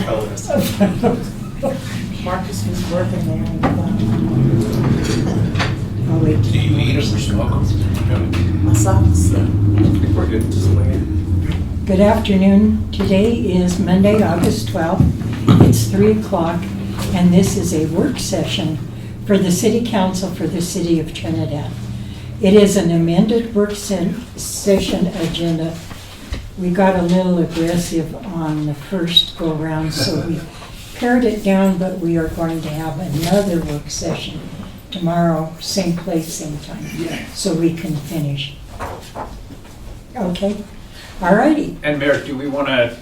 fellas. Marcus was working there. Oh, wait. Do you eat them or smoke them? My socks. I think we're good. Just weigh in. Good afternoon. Today is Monday, August 12th. It's 3 o'clock, and this is a work session for the City Council for the City of Trinidad. It is an amended work session agenda. We got a little aggressive on the first go-round, so we pared it down, but we are going to have another work session tomorrow, same place, same time, so we can finish. Okay? All righty. And Mayor, do we want to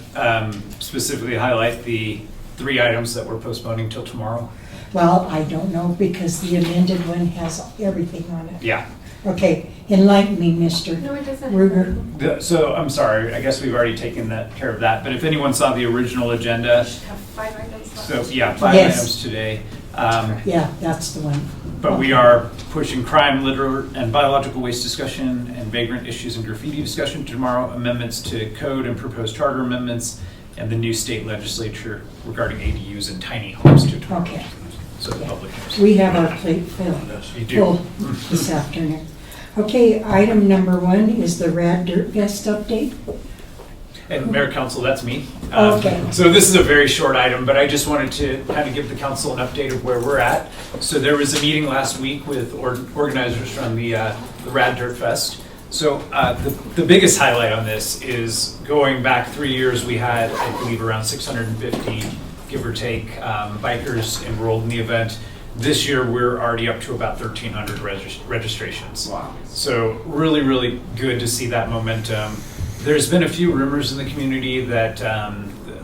specifically highlight the 3 items that we're postponing till tomorrow? Well, I don't know, because the amended one has everything on it. Yeah. Okay, enlighten me, Mr. No, it doesn't. Ruger. So I'm sorry, I guess we've already taken care of that, but if anyone saw the original agenda, We should have 5 items left. so yeah, 5 Yes. items today. Yeah, that's the one. But we are pushing crime, litter, and biological waste discussion and vagrant issues and graffiti discussion tomorrow, amendments to code and proposed charter amendments, and the new state legislature regarding ADUs and tiny homes to tomorrow. Okay. So the public knows. We have our plate filled You do. this afternoon. Okay, item number 1 is the Rad Dirt Fest update. And Mayor Council, that's me. Okay. So this is a very short item, but I just wanted to kind of give the council an update of where we're at. So there was a meeting last week with organizers from the Rad Dirt Fest. So the biggest highlight on this is going back 3 years, we had, I believe, around 650, give or take, bikers enrolled in the event. This year, we're already up to about 1,300 registrations. Wow. So really, really good to see that momentum. There's been a few rumors in the community that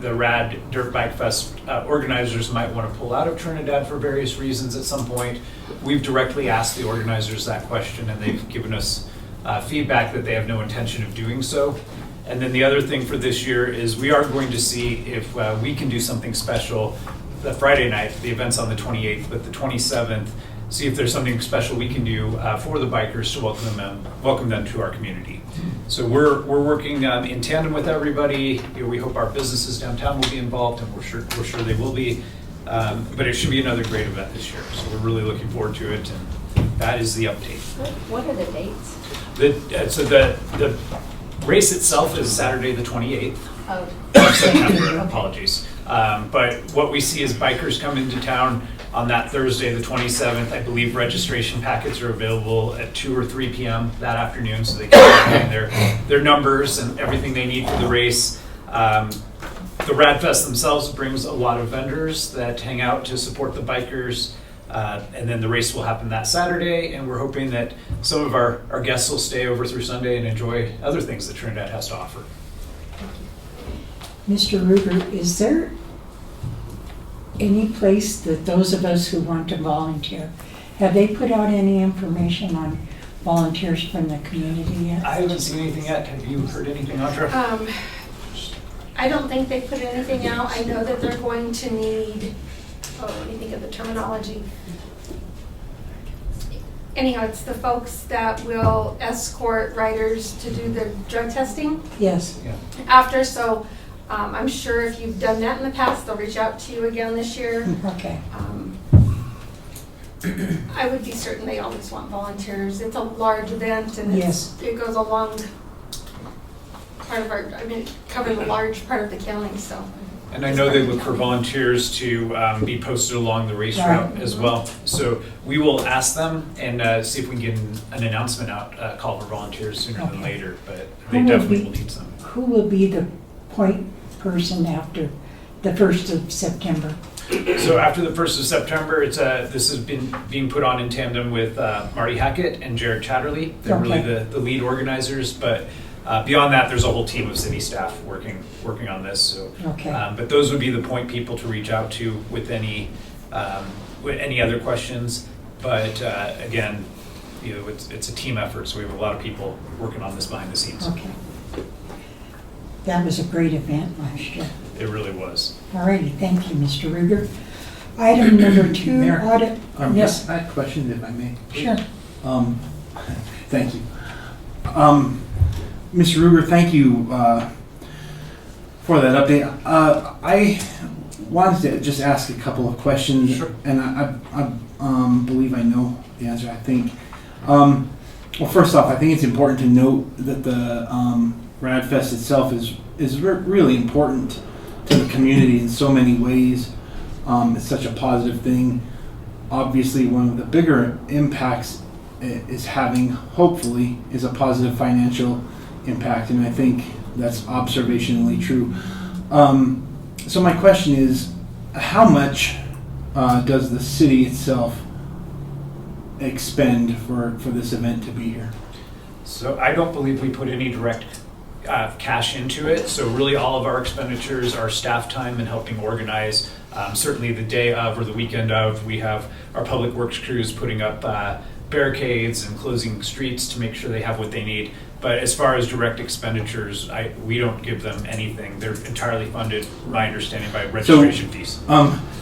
the Rad Dirt Bike Fest organizers might want to pull out of Trinidad for various reasons at some point. We've directly asked the organizers that question, and they've given us feedback that they have no intention of doing so. And then the other thing for this year is we are going to see if we can do something special. The Friday night, the event's on the 28th, but the 27th, see if there's something special we can do for the bikers to welcome them to our community. So we're working in tandem with everybody. We hope our businesses downtown will be involved, and we're sure they will be. But it should be another great event this year. So we're really looking forward to it, and that is the update. What are the dates? The race itself is Saturday the 28th. Oh. of September, apologies. But what we see is bikers come into town on that Thursday, the 27th. I believe registration packets are available at 2 or 3 p.m. that afternoon, so they can get their numbers and everything they need for the race. The Radfest themselves brings a lot of vendors that hang out to support the bikers. And then the race will happen that Saturday, and we're hoping that some of our guests will stay over through Sunday and enjoy other things that Trinidad has to offer. Mr. Ruger, is there any place that those of us who want to volunteer, have they put out any information on volunteers from the community yet? I haven't seen anything yet. Have you heard anything, Audra? I don't think they put anything out. I know that they're going to need, let me think of the terminology. Anyhow, it's the folks that will escort riders to do their drug testing Yes. Yeah. after, so I'm sure if you've done that in the past, they'll reach out to you again this year. Okay. I would be certain they always want volunteers. It's a large event, and Yes. it goes along part of our, covering a large part of the county, so. And I know they look for volunteers to be posted along the race route as well. So we will ask them and see if we can get an announcement out, call for volunteers sooner than later, but they definitely will need some. Who will be the point person after the 1st of September? So after the 1st of September, this has been being put on in tandem with Marty Hackett and Jared Chatterley. They're really the lead organizers, but beyond that, there's a whole team of city staff working on this. So, but those would be the point people to reach out to with any other questions. But again, it's a team effort, so we have a lot of people working on this behind the scenes. Okay. That was a great event last year. It really was. All righty, thank you, Mr. Ruger. Item number 2, Mayor, audit. Yes. I have a question, if I may. Sure. Thank you. Mr. Ruger, thank you for that update. I wanted to just ask a couple of questions. Sure. And I believe I know the answer, I think. Well, first off, I think it's important to note that the RadFest itself is really important to the community in so many ways. It's such a positive thing. Obviously, one of the bigger impacts is having, hopefully, is a positive financial impact, and I think that's observationally true. So my question is, how much does the city itself expend for this event to be here? So I don't believe we put any direct cash into it. So really all of our expenditures are staff time and helping organize. Certainly the day of or the weekend of, we have our public works crews putting up barricades and closing streets to make sure they have what they need. But as far as direct expenditures, we don't give them anything. They're entirely funded, my understanding, by registration fees.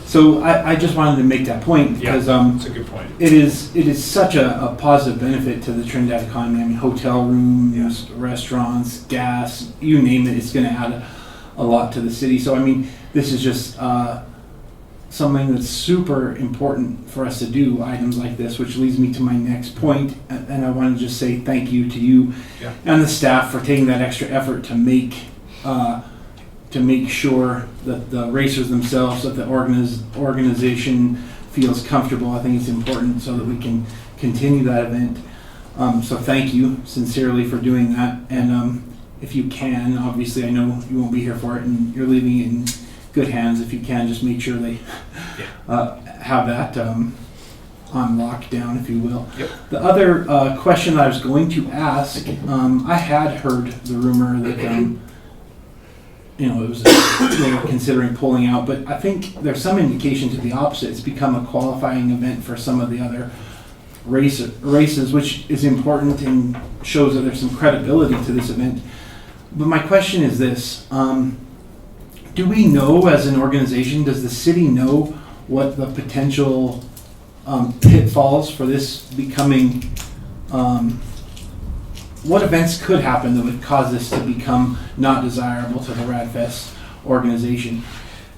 So I just wanted to make that point because That's a good point. it is such a positive benefit to the Trinidad economy. I mean, hotel rooms, restaurants, gas, you name it, it's going to add a lot to the city. So I mean, this is just something that's super important for us to do, items like this, which leads me to my next point. And I want to just say thank you to you and the staff for taking that extra effort to make sure that the racers themselves, that the organization feels comfortable. I think it's important so that we can continue that event. So thank you sincerely for doing that. And if you can, obviously I know you won't be here for it and you're leaving it in good hands. If you can, just make sure they have that on lockdown, if you will. Yep. The other question I was going to ask, I had heard the rumor that it was they were considering pulling out, but I think there's some indication to the opposite. It's become a qualifying event for some of the other races, which is important and shows that there's some credibility to this event. But my question is this. Do we know as an organization, does the city know what the potential pitfalls for this becoming, what events could happen that would cause this to become not desirable to the RadFest organization?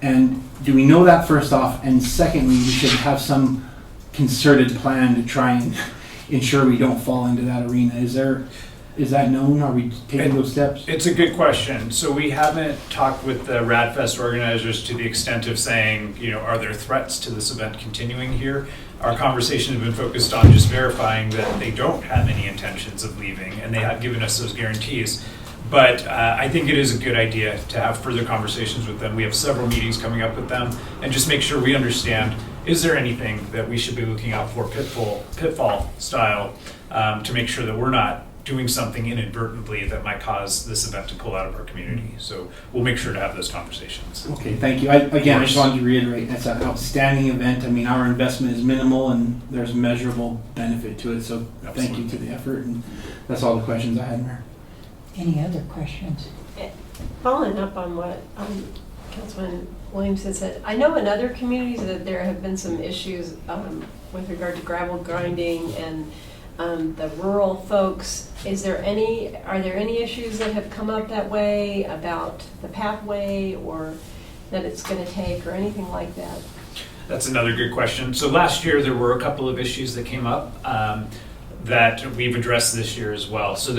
And do we know that first off? And secondly, we should have some concerted plan to try and ensure we don't fall into that arena. Is that known? Are we taking those steps? It's a good question. So we haven't talked with the RadFest organizers to the extent of saying, are there threats to this event continuing here? Our conversation has been focused on just verifying that they don't have any intentions of leaving, and they have given us those guarantees. But I think it is a good idea to have further conversations with them. We have several meetings coming up with them, and just make sure we understand, is there anything that we should be looking out for pitfall style to make sure that we're not doing something inadvertently that might cause this event to pull out of our community. So we'll make sure to have those conversations. Okay, thank you. I just wanted to reiterate, it's an outstanding event. I mean, our investment is minimal and there's measurable benefit to it. So Thank you to the effort. And that's all the questions I had, Mayor. Any other questions? Following up on what Councilman Williams had said, I know in other communities that there have been some issues with regard to gravel grinding and the rural folks. Are there any issues that have come up that way about the pathway or that it's going to take or anything like that? That's another good question. So last year there were a couple of issues that came up that we've addressed this year as well. So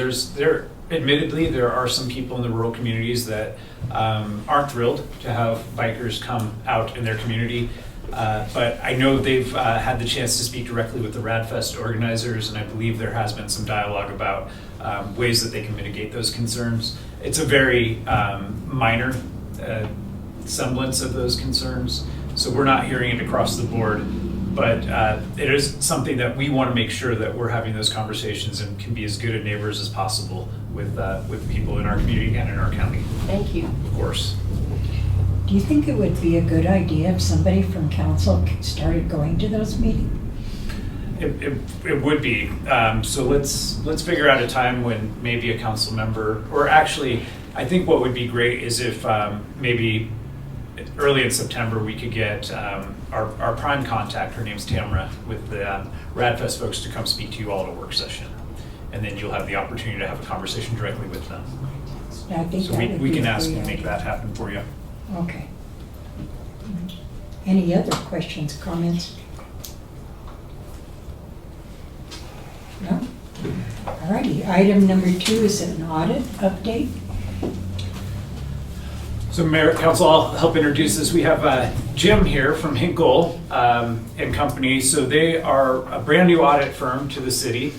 admittedly, there are some people in the rural communities that aren't thrilled to have bikers come out in their community. But I know they've had the chance to speak directly with the RadFest organizers, and I believe there has been some dialogue about ways that they can mitigate those concerns. It's a very minor semblance of those concerns, so we're not hearing it across the board, but it is something that we want to make sure that we're having those conversations and can be as good at neighbors as possible with people in our community and in our county. Thank you. Of course. Do you think it would be a good idea if somebody from council started going to those meetings? It would be. So let's figure out a time when maybe a council member, or actually, I think what would be great is if maybe early in September we could get our prime contact, her name's Tamara, with the RadFest folks to come speak to you all at a work session. And then you'll have the opportunity to have a conversation directly with them. I think So that would we be can a ask great and make idea. that happen for you. Okay. Any other questions, comments? No? All righty, item number 2 is an audit update. So Mayor, Council, I'll help introduce this. We have Jim here from Hinkle and Company. So they are a brand new audit firm to the city.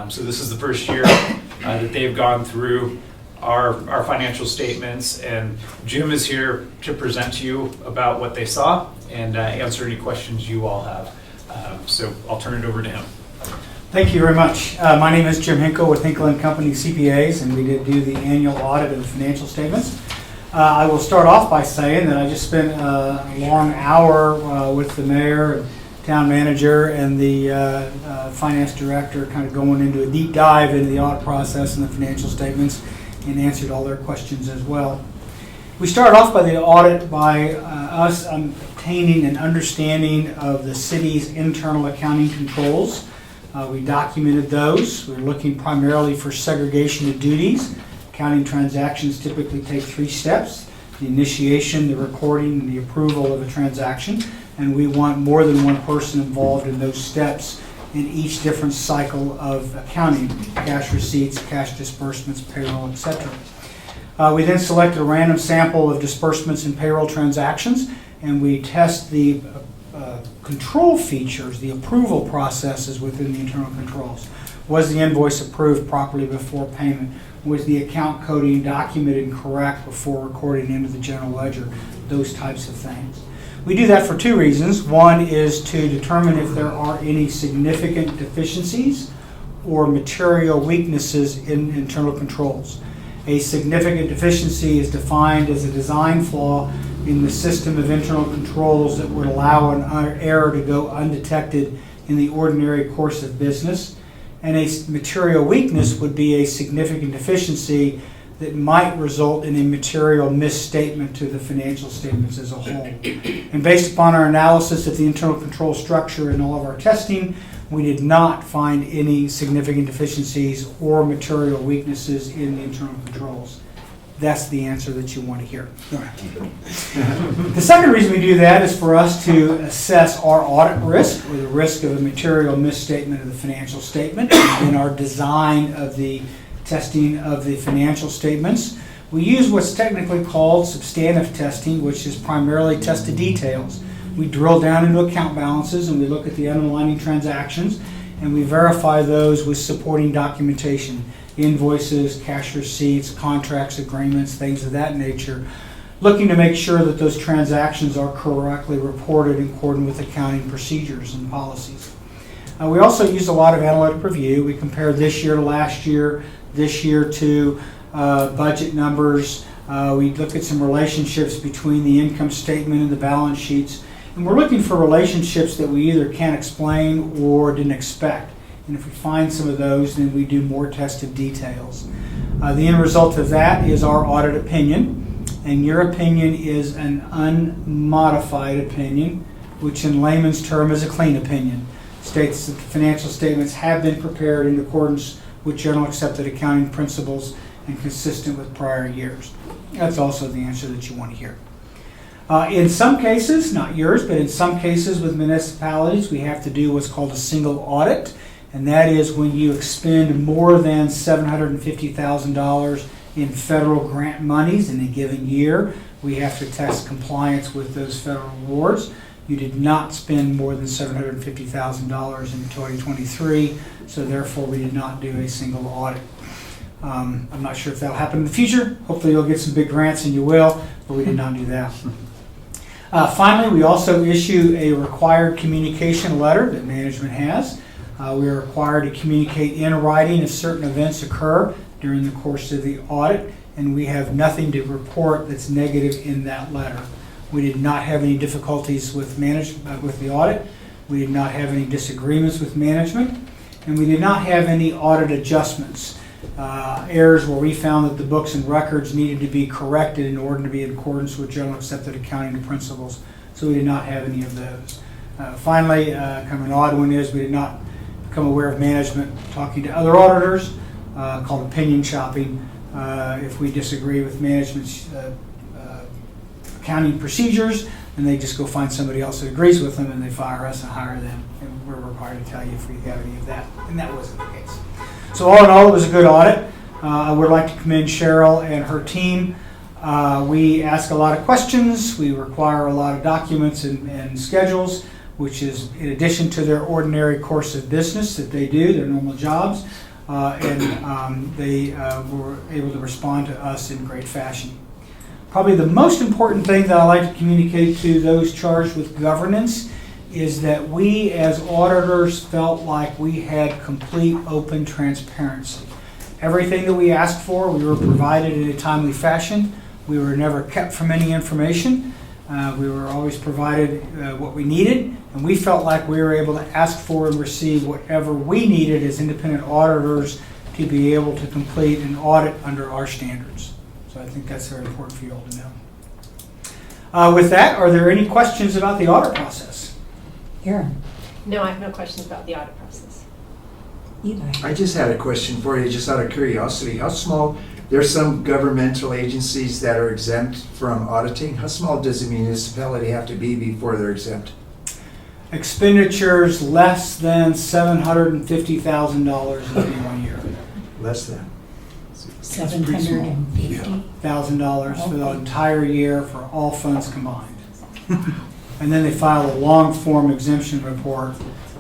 So this is the first year that they've gone through our financial statements. And Jim is here to present to you about what they saw and answer any questions you all have. So I'll turn it over to him. Thank you very much. My name is Jim Hinkle with Hinkle & Company CPAs, and we did do the annual audit of the financial statements. I will start off by saying that I just spent a long hour with the mayor, town manager, and the finance director kind of going into a deep dive into the audit process and the financial statements and answered all their questions as well. We started off by the audit by us obtaining an understanding of the city's internal accounting controls. We documented those. We're looking primarily for segregation of duties. Accounting transactions typically take 3 steps: the initiation, the recording, and the approval of a transaction. And we want more than one person involved in those steps in each different cycle of accounting: cash receipts, cash disbursements, payroll, etc. We then selected a random sample of disbursements and payroll transactions, and we test the control features, the approval processes within the internal controls. Was the invoice approved properly before payment? Was the account coding documented and correct before recording into the general ledger? Those types of things. We do that for 2 reasons. One is to determine if there are any significant deficiencies or material weaknesses in internal controls. A significant deficiency is defined as a design flaw in the system of internal controls that would allow an error to go undetected in the ordinary course of business. And a material weakness would be a significant deficiency that might result in a material misstatement to the financial statements as a whole. And based upon our analysis of the internal control structure and all of our testing, we did not find any significant deficiencies or material weaknesses in the internal controls. That's the answer that you want to hear. The second reason we do that is for us to assess our audit risk, or the risk of a material misstatement of the financial statement, in our design of the testing of the financial statements. We use what's technically called substantive testing, which is primarily test the details. We drill down into account balances and we look at the underlying transactions and we verify those with supporting documentation. Invoices, cash receipts, contracts, agreements, things of that nature, looking to make sure that those transactions are correctly reported in accordance with accounting procedures and policies. We also use a lot of analytic review. We compare this year to last year, this year to budget numbers. We look at some relationships between the income statement and the balance sheets. And we're looking for relationships that we either can't explain or didn't expect. And if we find some of those, then we do more tested details. The end result of that is our audit opinion. And your opinion is an unmodified opinion, which in layman's term is a clean opinion. States that the financial statements have been prepared in accordance with general accepted accounting principles and consistent with prior years. That's also the answer that you want to hear. In some cases, not yours, but in some cases with municipalities, we have to do what's called a single audit. And that is when you expend more than $750,000 in federal grant monies in a given year, we have to test compliance with those federal awards. You did not spend more than $750,000 in 2023, so therefore we did not do a single audit. I'm not sure if that'll happen in the future. Hopefully you'll get some big grants, and you will, but we did not do that. Finally, we also issue a required communication letter that management has. We are required to communicate in writing if certain events occur during the course of the audit, and we have nothing to report that's negative in that letter. We did not have any difficulties with the audit. We did not have any disagreements with management, and we did not have any audit adjustments. Errors where we found that the books and records needed to be corrected in order to be in accordance with general accepted accounting principles. So we did not have any of those. Finally, kind of an odd one is we did not become aware of management talking to other auditors, called opinion shopping. If we disagree with management's accounting procedures, and they just go find somebody else that agrees with them, and they fire us and hire them, and we're required to tell you if we have any of that, and that wasn't the case. So all in all, it was a good audit. I would like to commend Cheryl and her team. We ask a lot of questions. We require a lot of documents and schedules, which is in addition to their ordinary course of business that they do, their normal jobs. And they were able to respond to us in great fashion. Probably the most important thing that I like to communicate to those charged with governance is that we as auditors felt like we had complete open transparency. Everything that we asked for, we were provided in a timely fashion. We were never kept from any information. We were always provided what we needed, and we felt like we were able to ask for and receive whatever we needed as independent auditors to be able to complete an audit under our standards. So I think that's very important for you all to know. With that, are there any questions about the audit process? Aaron, No, I have no questions about the audit process. Eli. I just had a question for you, just out of curiosity. How small, there's some governmental agencies that are exempt from auditing. How small does a municipality have to be before they're exempt? Expenditures less than $750,000 in any 1 year. Less than. $750,000 for the entire year for all funds combined. And then they file a long form exemption report.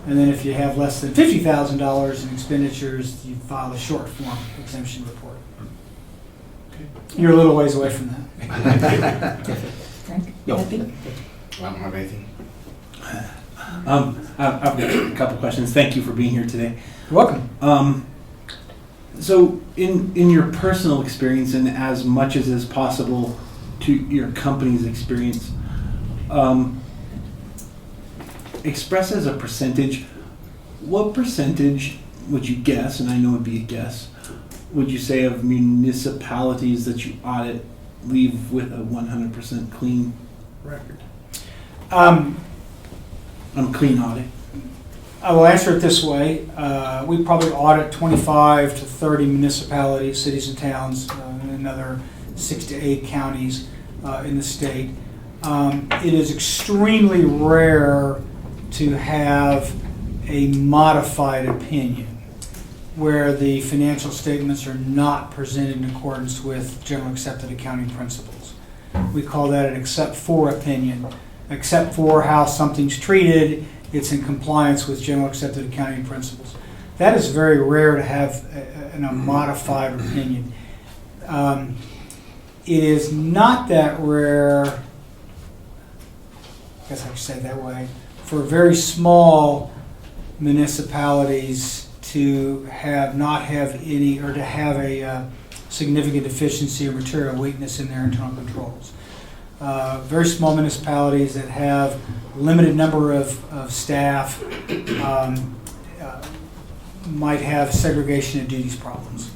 And then if you have less than $50,000 in expenditures, you file a short form exemption report. You're a little ways away from that. Frank? No. Happy? I don't have anything. I've got a couple questions. Thank you for being here today. You're welcome. So in your personal experience, and as much as is possible to your company's experience, express as a percentage, what percentage would you guess, and I know it'd be a guess, would you say of municipalities that you audit leave with a 100% clean record? Clean audit. I will answer it this way. We probably audit 25 to 30 municipalities, cities and towns, and another 6 to 8 counties in the state. It is extremely rare to have a modified opinion where the financial statements are not presented in accordance with general accepted accounting principles. We call that an except for opinion. Except for how something's treated, it's in compliance with general accepted accounting principles. That is very rare to have a modified opinion. It is not that rare, I guess I should say it that way, for very small municipalities to not have any, or to have a significant deficiency or material weakness in their internal controls. Very small municipalities that have limited number of staff might have segregation of duties problems.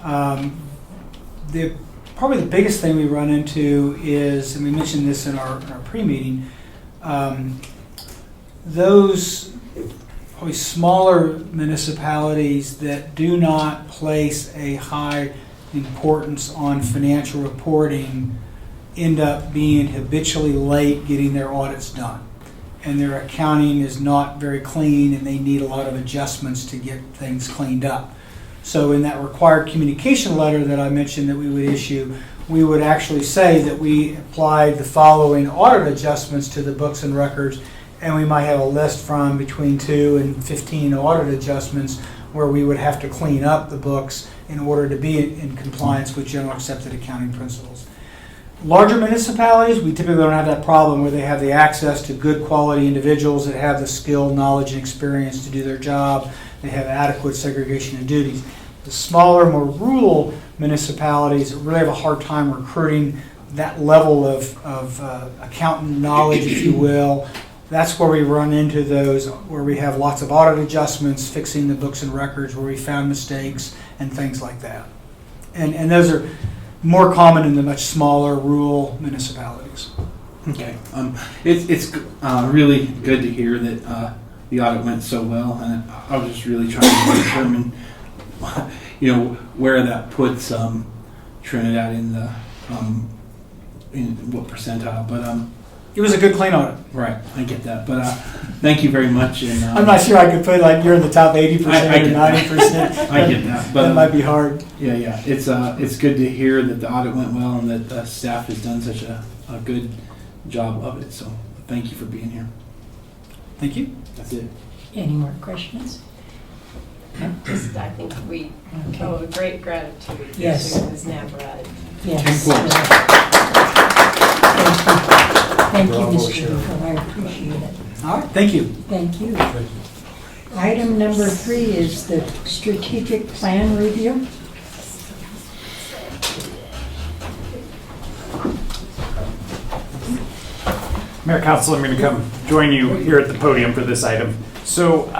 Probably the biggest thing we run into is, and we mentioned this in our pre-meeting, those probably smaller municipalities that do not place a high importance on financial reporting end up being habitually late getting their audits done. And their accounting is not very clean, and they need a lot of adjustments to get things cleaned up. So in that required communication letter that I mentioned that we would issue, we would actually say that we applied the following audit adjustments to the books and records, and we might have a list from between 2 and 15 audit adjustments where we would have to clean up the books in order to be in compliance with general accepted accounting principles. Larger municipalities, we typically don't have that problem where they have the access to good quality individuals that have the skill, knowledge, and experience to do their job. They have adequate segregation of duties. The smaller, more rural municipalities really have a hard time recruiting that level of accountant knowledge, if you will. That's where we run into those, where we have lots of audit adjustments, fixing the books and records, where we found mistakes and things like that. And those are more common in the much smaller rural municipalities. Okay. It's really good to hear that the audit went so well, and I was just really trying to determine, where that puts Trinidad in the in what percentile. But It was a good clean audit. Right, I get that, but thank you very much. And I'm not sure I could put like you're in the top 80% I or get that. 90%. I get that, but That might be hard. yeah. It's good to hear that the audit went well and that the staff has done such a good job of it. So thank you for being here. Thank you. That's it. Any more questions? Just, I think we owe a great gratitude Yes. to Ms. Navarrete. Yes. 10 points. Thank you, Mr. Rico, I appreciate it. All right, thank you. Thank you. Item number 3 is the strategic plan review. Mayor, Council, I'm going to come join you here at the podium for this item. So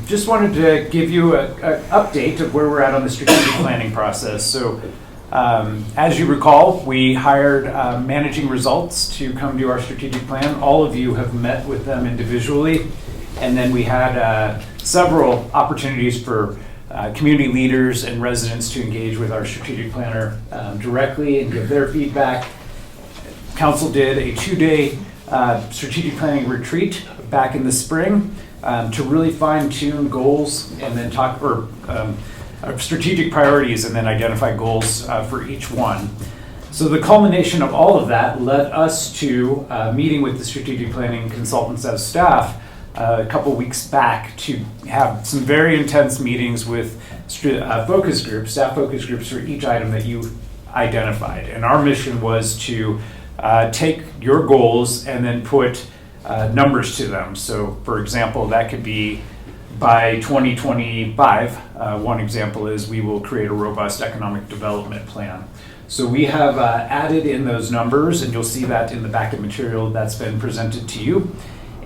just wanted to give you an update of where we're at on the strategic planning process. So as you recall, we hired managing results to come do our strategic plan. All of you have met with them individually. And then we had several opportunities for community leaders and residents to engage with our strategic planner directly and give their feedback. Council did a 2-day strategic planning retreat back in the spring to really fine-tune goals and then talk strategic priorities and then identify goals for each one. So the culmination of all of that led us to meeting with the strategic planning consultants as staff a couple weeks back to have some very intense meetings with focus groups, staff focus groups for each item that you identified. And our mission was to take your goals and then put numbers to them. So for example, that could be by 2025, one example is we will create a robust economic development plan. So we have added in those numbers, and you'll see that in the backup material that's been presented to you.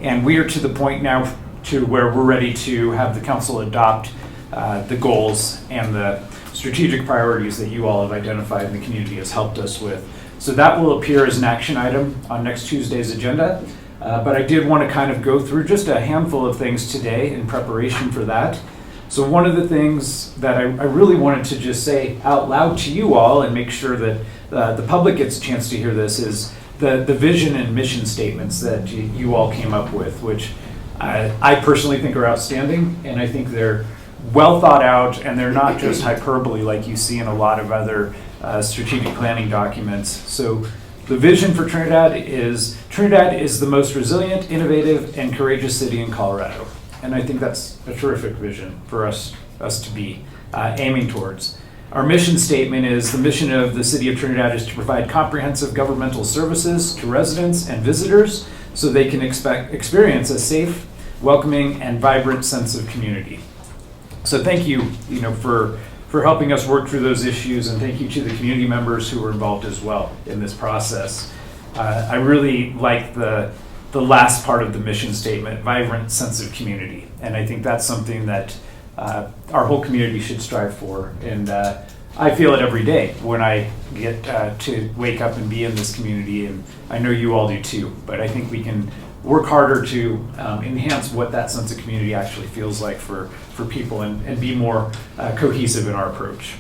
And we are to the point now to where we're ready to have the council adopt the goals and the strategic priorities that you all have identified and the community has helped us with. So that will appear as an action item on next Tuesday's agenda. But I did want to kind of go through just a handful of things today in preparation for that. So one of the things that I really wanted to just say out loud to you all and make sure that the public gets a chance to hear this is the vision and mission statements that you all came up with, which I personally think are outstanding, and I think they're well thought out, and they're not just hyperbole like you see in a lot of other strategic planning documents. So the vision for Trinidad is the most resilient, innovative, and courageous city in Colorado. And I think that's a terrific vision for us to be aiming towards. Our mission statement is the mission of the City of Trinidad is to provide comprehensive governmental services to residents and visitors so they can experience a safe, welcoming, and vibrant sense of community. So thank you, for helping us work through those issues, and thank you to the community members who were involved as well in this process. I really like the last part of the mission statement, vibrant sense of community, and I think that's something that our whole community should strive for. And I feel it every day when I get to wake up and be in this community, and I know you all do too. But I think we can work harder to enhance what that sense of community actually feels like for people and be more cohesive in our approach.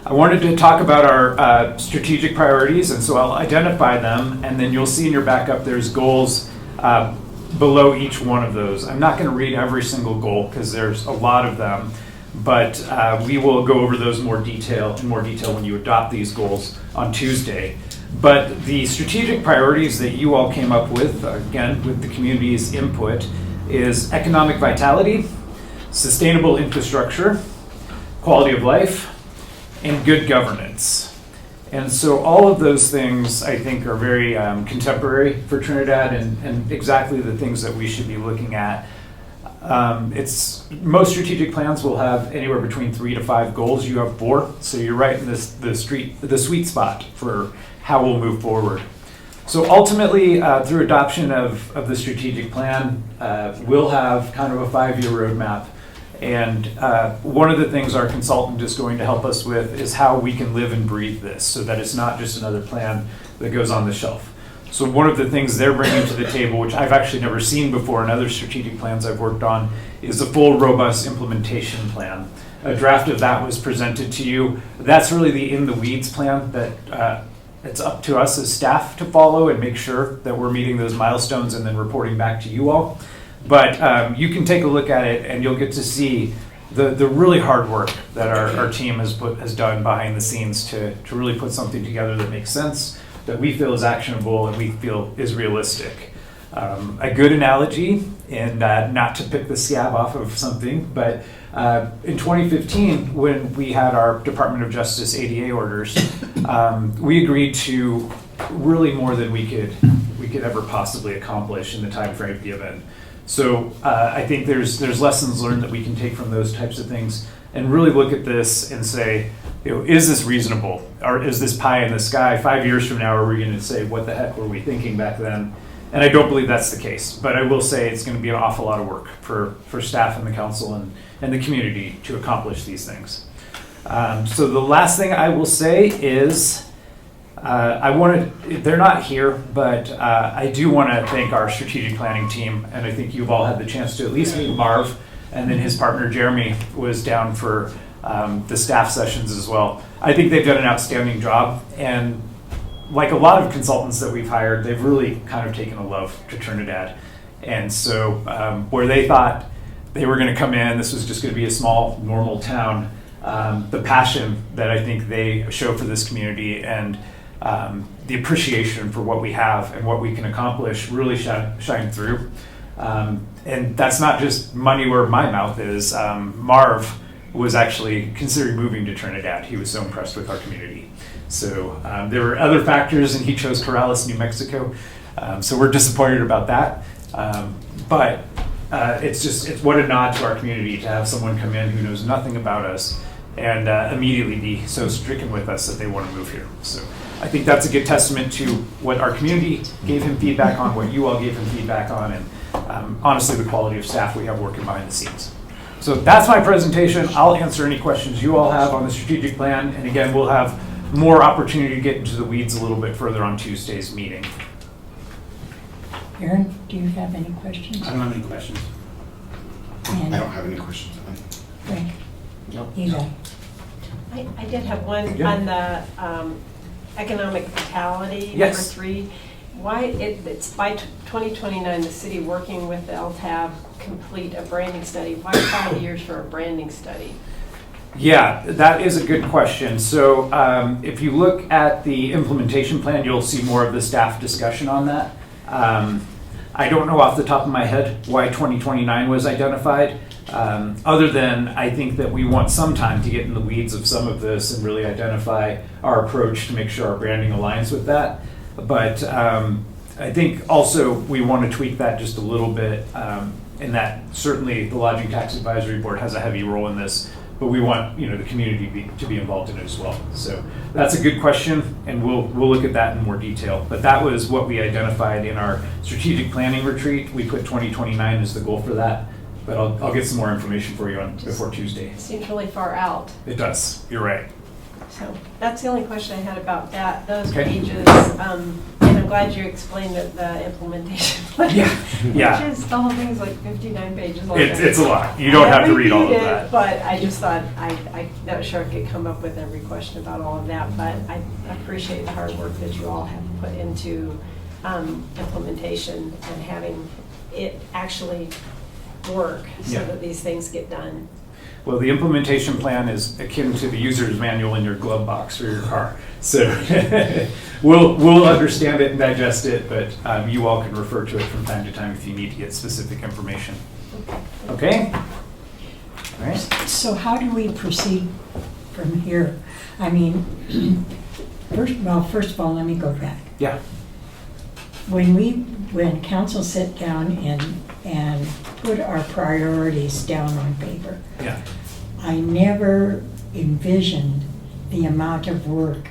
I wanted to talk about our strategic priorities, and so I'll identify them, and then you'll see in your backup there's goals below each one of those. I'm not going to read every single goal because there's a lot of them, but we will go over those in more detail when you adopt these goals on Tuesday. But the strategic priorities that you all came up with, again, with the community's input, is economic vitality, sustainable infrastructure, quality of life, and good governance. And so all of those things, I think, are very contemporary for Trinidad and exactly the things that we should be looking at. Most strategic plans will have anywhere between 3 to 5 goals. You have 4, so you're right in the sweet spot for how we'll move forward. So ultimately, through adoption of the strategic plan, we'll have kind of a 5-year roadmap. And one of the things our consultant is going to help us with is how we can live and breathe this so that it's not just another plan that goes on the shelf. So one of the things they're bringing to the table, which I've actually never seen before in other strategic plans I've worked on, is a full, robust implementation plan. A draft of that was presented to you. That's really the in-the-weeds plan that it's up to us as staff to follow and make sure that we're meeting those milestones and then reporting back to you all. But you can take a look at it and you'll get to see the really hard work that our team has done behind the scenes to really put something together that makes sense, that we feel is actionable and we feel is realistic. A good analogy, and not to pick the scab off of something, but in 2015, when we had our Department of Justice ADA orders, we agreed to really more than we could ever possibly accomplish in the time frame given. So I think there's lessons learned that we can take from those types of things and really look at this and say, is this reasonable? Or is this pie in the sky? 5 years from now, are we going to say, what the heck were we thinking back then? And I don't believe that's the case, but I will say it's going to be an awful lot of work for staff and the council and the community to accomplish these things. So the last thing I will say is, they're not here, but I do want to thank our strategic planning team, and I think you've all had the chance to at least meet Marv, and then his partner Jeremy was down for the staff sessions as well. I think they've done an outstanding job, and like a lot of consultants that we've hired, they've really kind of taken a love to Trinidad. And so where they thought they were going to come in, this was just going to be a small, normal town, the passion that I think they show for this community and the appreciation for what we have and what we can accomplish really shine through. And that's not just money where my mouth is. Marv was actually considering moving to Trinidad. He was so impressed with our community. So there were other factors, and he chose Corrales, New Mexico. So we're disappointed about that. But it's what a nod to our community to have someone come in who knows nothing about us and immediately be so stricken with us that they want to move here. So I think that's a good testament to what our community gave him feedback on, what you all gave him feedback on, and honestly the quality of staff we have working behind the scenes. So that's my presentation. I'll answer any questions you all have on the strategic plan. And again, we'll have more opportunity to get into the weeds a little bit further on Tuesday's meeting. Aaron, do you have any questions? I don't have any questions. And I don't have any questions. Frank? No. Eva? I did have one Yeah. on the economic vitality, Yes. number 3. Why it's by 2029, the city working with the LTAB complete a branding study. Why 5 years for a branding study? Yeah, that is a good question. So if you look at the implementation plan, you'll see more of the staff discussion on that. I don't know off the top of my head why 2029 was identified, other than I think that we want some time to get in the weeds of some of this and really identify our approach to make sure our branding aligns with that. But I think also we want to tweak that just a little bit, in that certainly the Lodging Tax Advisory Board has a heavy role in this, but we want the community to be involved in it as well. So that's a good question, and we'll look at that in more detail. But that was what we identified in our strategic planning retreat. We put 2029 as the goal for that, but I'll get some more information for you before Tuesday. It seems really far out. It does. You're right. So that's the only question I had about those Okay. pages. And I'm glad you explained the implementation plan. Yeah. Which is, the whole thing's like 59 pages long. It's a lot. You don't have to read all of reviewed it, that. But I just thought, I'm not sure I could come up with every question about all of that, but I appreciate the hard work that you all have put into implementation and having it actually work so Yeah. that these things get done. Well, the implementation plan is akin to the user's manual in your glove box for your car. So we'll understand it and digest it, but you all can refer to it from time to time if you need to get specific information. Okay? All right. So how do we proceed from here? I mean, first of all, let me go back. Yeah. When council sat down and put our priorities down on paper, Yeah. I never envisioned the amount of work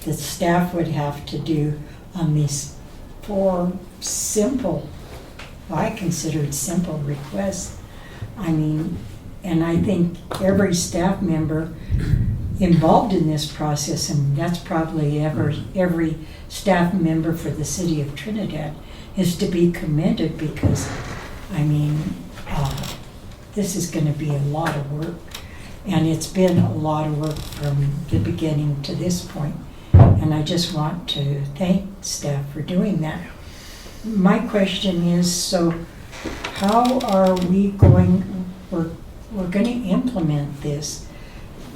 that staff would have to do on these 4 simple, I considered simple requests. I mean, and I think every staff member involved in this process, and that's probably every staff member for the city of Trinidad, is to be commended because, I mean, this is going to be a lot of work. And it's been a lot of work from the beginning to this point. And I just want to thank staff for doing that. My question is, so how are we going, we're going to implement this,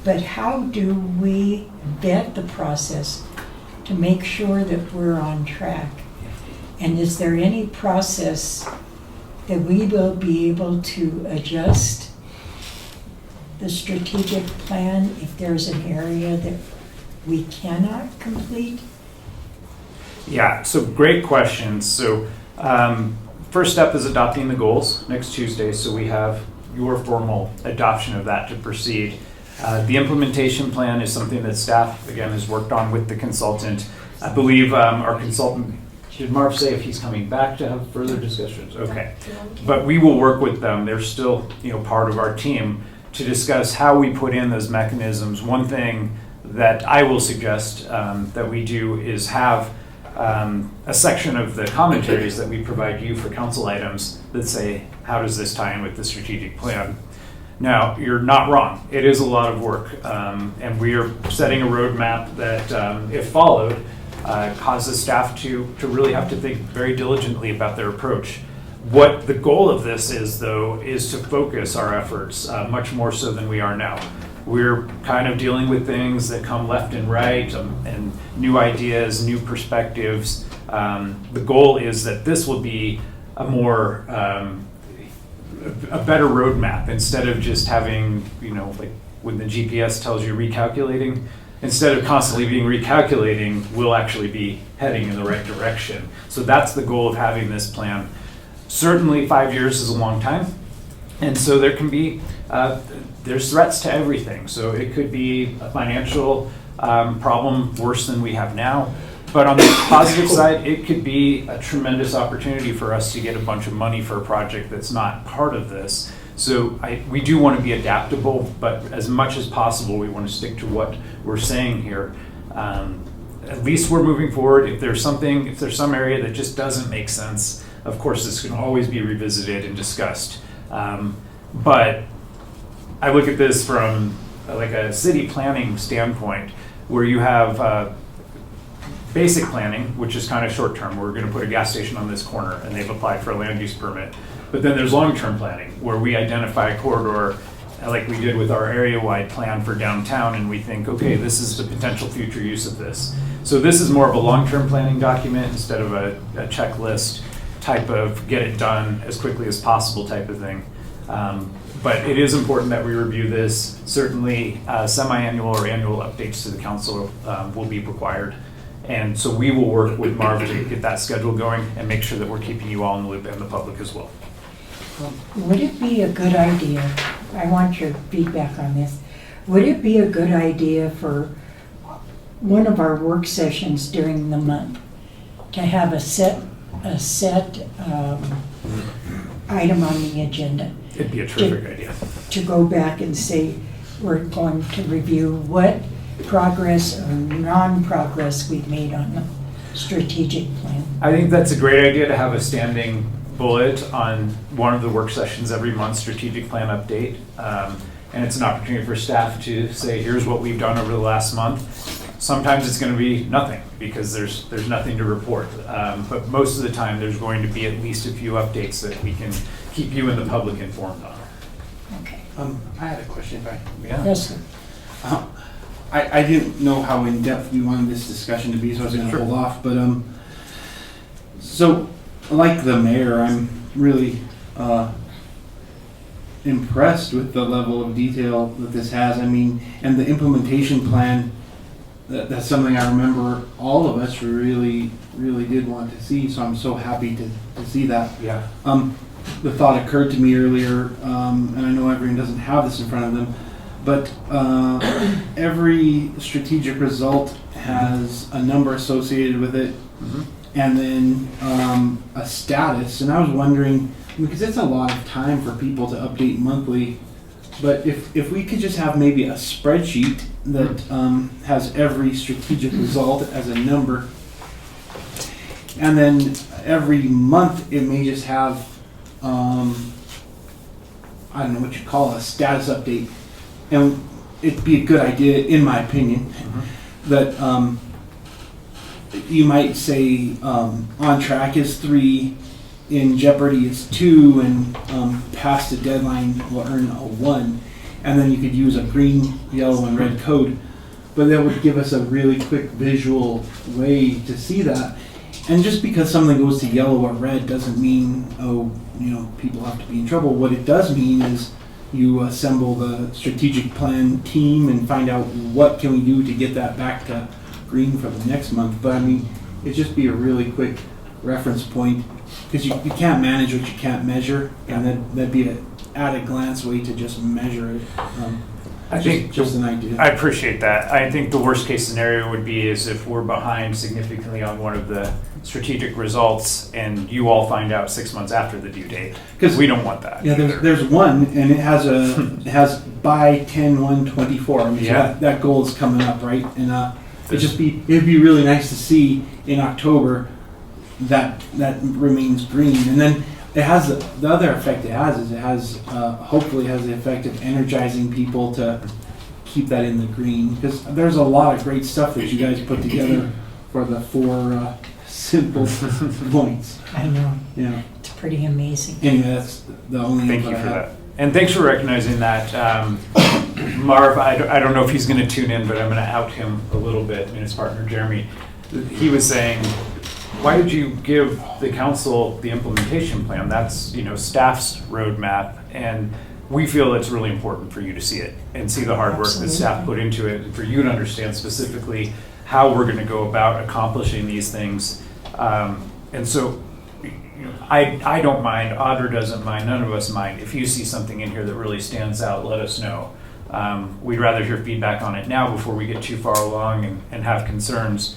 but how do we vet the process to make sure that we're on track? And is there any process that we will be able to adjust the strategic plan if there's an area that we cannot complete? Yeah, so great questions. So first step is adopting the goals next Tuesday, so we have your formal adoption of that to proceed. The implementation plan is something that staff, again, has worked on with the consultant. I believe our consultant, did Marv say if he's coming back to have further discussions? Okay. But we will work with them. They're still, part of our team to discuss how we put in those mechanisms. One thing that I will suggest that we do is have a section of the commentaries that we provide you for council items that say, how does this tie in with the strategic plan? Now, you're not wrong. It is a lot of work, and we are setting a roadmap that, if followed, causes staff to really have to think very diligently about their approach. What the goal of this is, though, is to focus our efforts much more so than we are now. We're kind of dealing with things that come left and right, and new ideas, new perspectives. The goal is that this will be a more a better roadmap instead of just having, like when the GPS tells you recalculating, instead of constantly being recalculating, we'll actually be heading in the right direction. So that's the goal of having this plan. Certainly 5 years is a long time. And so there can be, there's threats to everything. So it could be a financial problem worse than we have now. But on the positive side, it could be a tremendous opportunity for us to get a bunch of money for a project that's not part of this. So we do want to be adaptable, but as much as possible, we want to stick to what we're saying here. At least we're moving forward. If there's some area that just doesn't make sense, of course, this can always be revisited and discussed. But I look at this from like a city planning standpoint, where you have basic planning, which is kind of short term. We're going to put a gas station on this corner, and they've applied for a land use permit. But then there's long-term planning, where we identify a corridor, like we did with our area-wide plan for downtown, and we think, okay, this is the potential future use of this. So this is more of a long-term planning document instead of a checklist type of get it done as quickly as possible type of thing. But it is important that we review this. Certainly, semi-annual or annual updates to the council will be required. And so we will work with Marv to get that schedule going and make sure that we're keeping you all in the loop and the public as well. Would it be a good idea, I want your feedback on this, would it be a good idea for one of our work sessions during the month to have a set item on the agenda? It'd be a terrific idea. To go back and say, we're going to review what progress or non-progress we've made on the strategic plan. I think that's a great idea to have a standing bullet on one of the work sessions every month, strategic plan update. And it's an opportunity for staff to say, here's what we've done over the last month. Sometimes it's going to be nothing because there's nothing to report. But most of the time there's going to be at least a few updates that we can keep you and the public informed on. Okay. I had a question, if I Yeah. Yes, sir. I didn't know how in-depth we wanted this discussion to be, so I was going to hold off. But so, like the mayor, I'm really impressed with the level of detail that this has. I mean, and the implementation plan, that's something I remember all of us really did want to see, so I'm so happy to see that. Yeah. The thought occurred to me earlier, and I know everyone doesn't have this in front of them, but every strategic result has a number associated with it, and then a status. And I was wondering, because it's a lot of time for people to update monthly, but if we could just have maybe a spreadsheet that has every strategic result as a number, and then every month it may just have, I don't know what you call it, a status update. And it'd be a good idea, in my opinion, that you might say on track is 3, in jeopardy is 2, and past the deadline will earn a 1. And then you could use a green, yellow, and red code. But that would give us a really quick visual way to see that. And just because something goes to yellow or red doesn't mean, people have to be in trouble. What it does mean is you assemble the strategic plan team and find out what can we do to get that back to green for the next month. But I mean, it'd just be a really quick reference point, because you can't manage what you can't measure, and that'd be an at-a-glance way to just measure it. I think just an idea. I appreciate that. I think the worst case scenario would be is if we're behind significantly on one of the strategic results and you all find out 6 months after the due date, because we don't want that. Yeah, there's one, and it has by 10/1/24. I mean, Yeah. so that goal is coming up, right? And it'd be really nice to see in October that remains green, and then it has the other effect it has is hopefully has the effect of energizing people to keep that in the green, because there's a lot of great stuff that you guys put together for the 4 simple points. I know, Yeah. it's pretty amazing. Anyway, that's the only Thank input you I for have. that. And thanks for recognizing that. Marv, I don't know if he's going to tune in, but I'm going to out him a little bit, and his partner Jeremy. He was saying, why did you give the council the implementation plan? That's, staff's roadmap, and we feel it's really important for you to see it and see the hard work that staff put into it, and for you to understand specifically how we're going to go about accomplishing these things. And so, I don't mind, Audra doesn't mind, none of us mind. If you see something in here that really stands out, let us know. We'd rather hear feedback on it now before we get too far along and have concerns.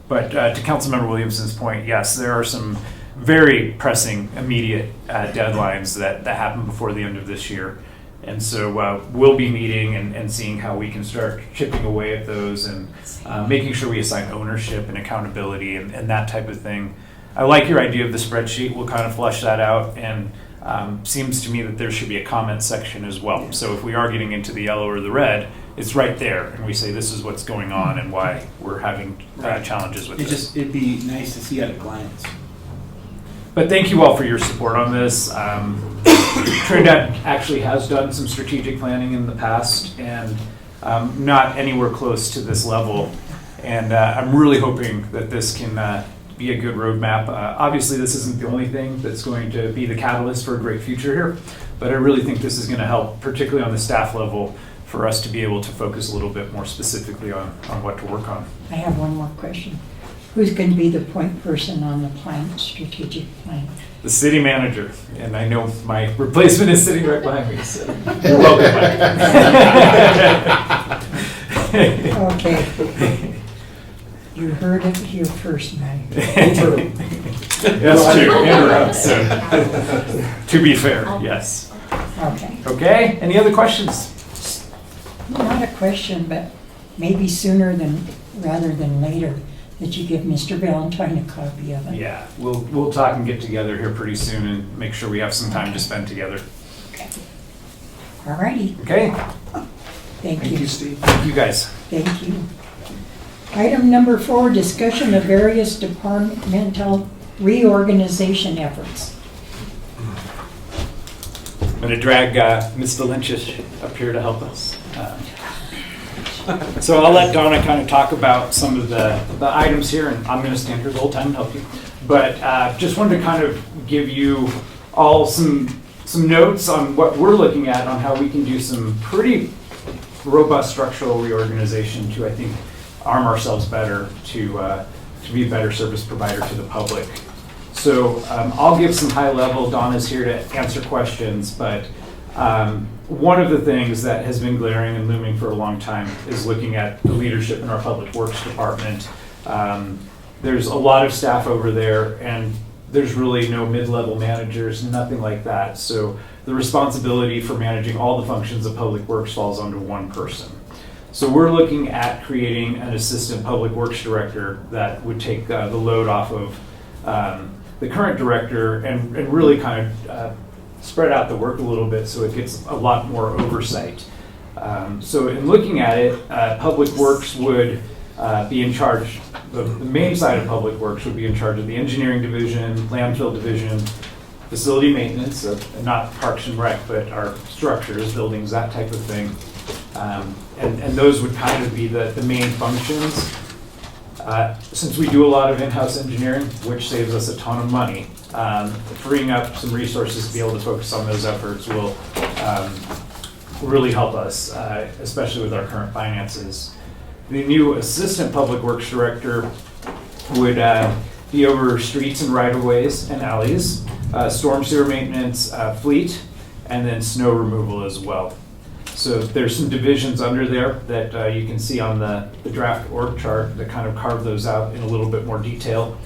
But to Councilmember Williamson's point, yes, there are some very pressing, immediate deadlines that happen before the end of this year. And so we'll be meeting and seeing how we can start chipping away at those and making sure we assign ownership and accountability and that type of thing. I like your idea of the spreadsheet. We'll kind of flesh that out, and seems to me that there should be a comment section as well. So if we are getting into the yellow or the red, it's right there, and we say this is what's going on and why we're having challenges with this. It'd be nice to see at a glance. But thank you all for your support on this. Trinidad actually has done some strategic planning in the past, and not anywhere close to this level. And I'm really hoping that this can be a good roadmap. Obviously, this isn't the only thing that's going to be the catalyst for a great future here, but I really think this is going to help, particularly on the staff level, for us to be able to focus a little bit more specifically on what to work on. I have one more question. Who's going to be the point person on the strategic plan? The city manager, and I know my replacement is sitting right behind me, so you're welcome, Mike. Okay. You heard it here first, Mike. That's true, interrupt, so, to be fair, yes. Okay. Okay, any other questions? Not a question, but maybe sooner rather than later, that you give Mr. Valentine a copy of it. Yeah, we'll talk and get together here pretty soon and make sure we have some time to spend together. Okay. All righty. Okay, Thank Thank you. you, Steve. thank you guys. Thank you. Item number 4, discussion of various departmental reorganization efforts. I'm going to drag Mr. Lynch up here to help us. So I'll let Donna kind of talk about some of the items here, and I'm going to stand here the whole time and help you. But just wanted to kind of give you all some notes on what we're looking at on how we can do some pretty robust structural reorganization to, I think, arm ourselves better to be a better service provider to the public. So I'll give some high level. Donna's here to answer questions, but one of the things that has been glaring and looming for a long time is looking at the leadership in our public works department. There's a lot of staff over there, and there's really no mid-level managers, nothing like that. So the responsibility for managing all the functions of public works falls onto one person. So we're looking at creating an assistant public works director that would take the load off of the current director and really kind of spread out the work a little bit so it gets a lot more oversight. So in looking at it, Public Works would be in charge, the main side of Public Works would be in charge of the engineering division, landfill division, facility maintenance, not Parks and Rec, but our structures, buildings, that type of thing. And those would kind of be the main functions. Since we do a lot of in-house engineering, which saves us a ton of money, freeing up some resources to be able to focus on those efforts will really help us, especially with our current finances. The new Assistant Public Works Director would be over streets and right-of-ways and alleys, storm sewer maintenance, fleet, and then snow removal as well. So there's some divisions under there that you can see on the draft org chart that kind of carve those out in a little bit more detail.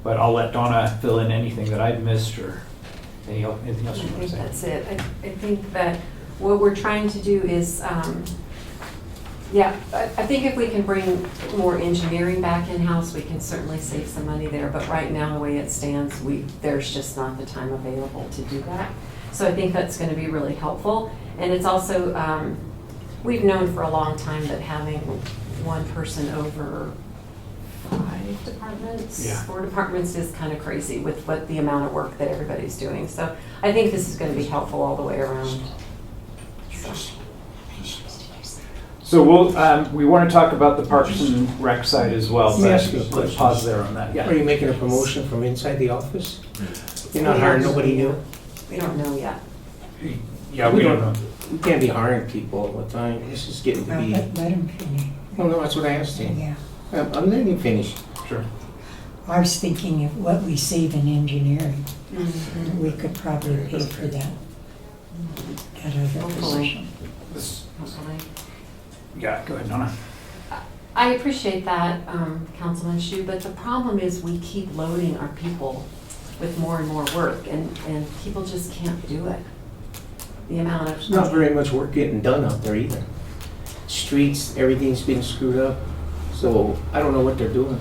But I'll let Donna fill in anything that I've missed or anything else I you want to think say. that's it. I think that what we're trying to do is, I think if we can bring more engineering back in-house, we can certainly save some money there. But right now, the way it stands, there's just not the time available to do that. So I think that's going to be really helpful. And it's also, we've known for a long time that having one person over 5 departments, 4 departments is kind of crazy with what the amount of work that everybody's doing. So I think this is going to be helpful all the way around. So we want to talk about the Parks and Rec side as well. Let me ask you a Let's question. pause there on that. Are you making a promotion from inside the office? You're not hiring nobody new? We don't know yet. Yeah, we don't know. We can't be hiring people all the time. This is getting to Well, be, let him finish. well, no, that's what I asked him. Yeah. I'm letting you finish. Sure. I was thinking of what we save in engineering. We could probably pay for that. That other Hopefully. position. Hopefully. Yeah, go ahead, Donna. I appreciate that, Councilman Shu, but the problem is we keep loading our people with more and more work, and people just can't do it. The amount of. There's not very much work getting done out there either. Streets, everything's been screwed up. So I don't know what they're doing.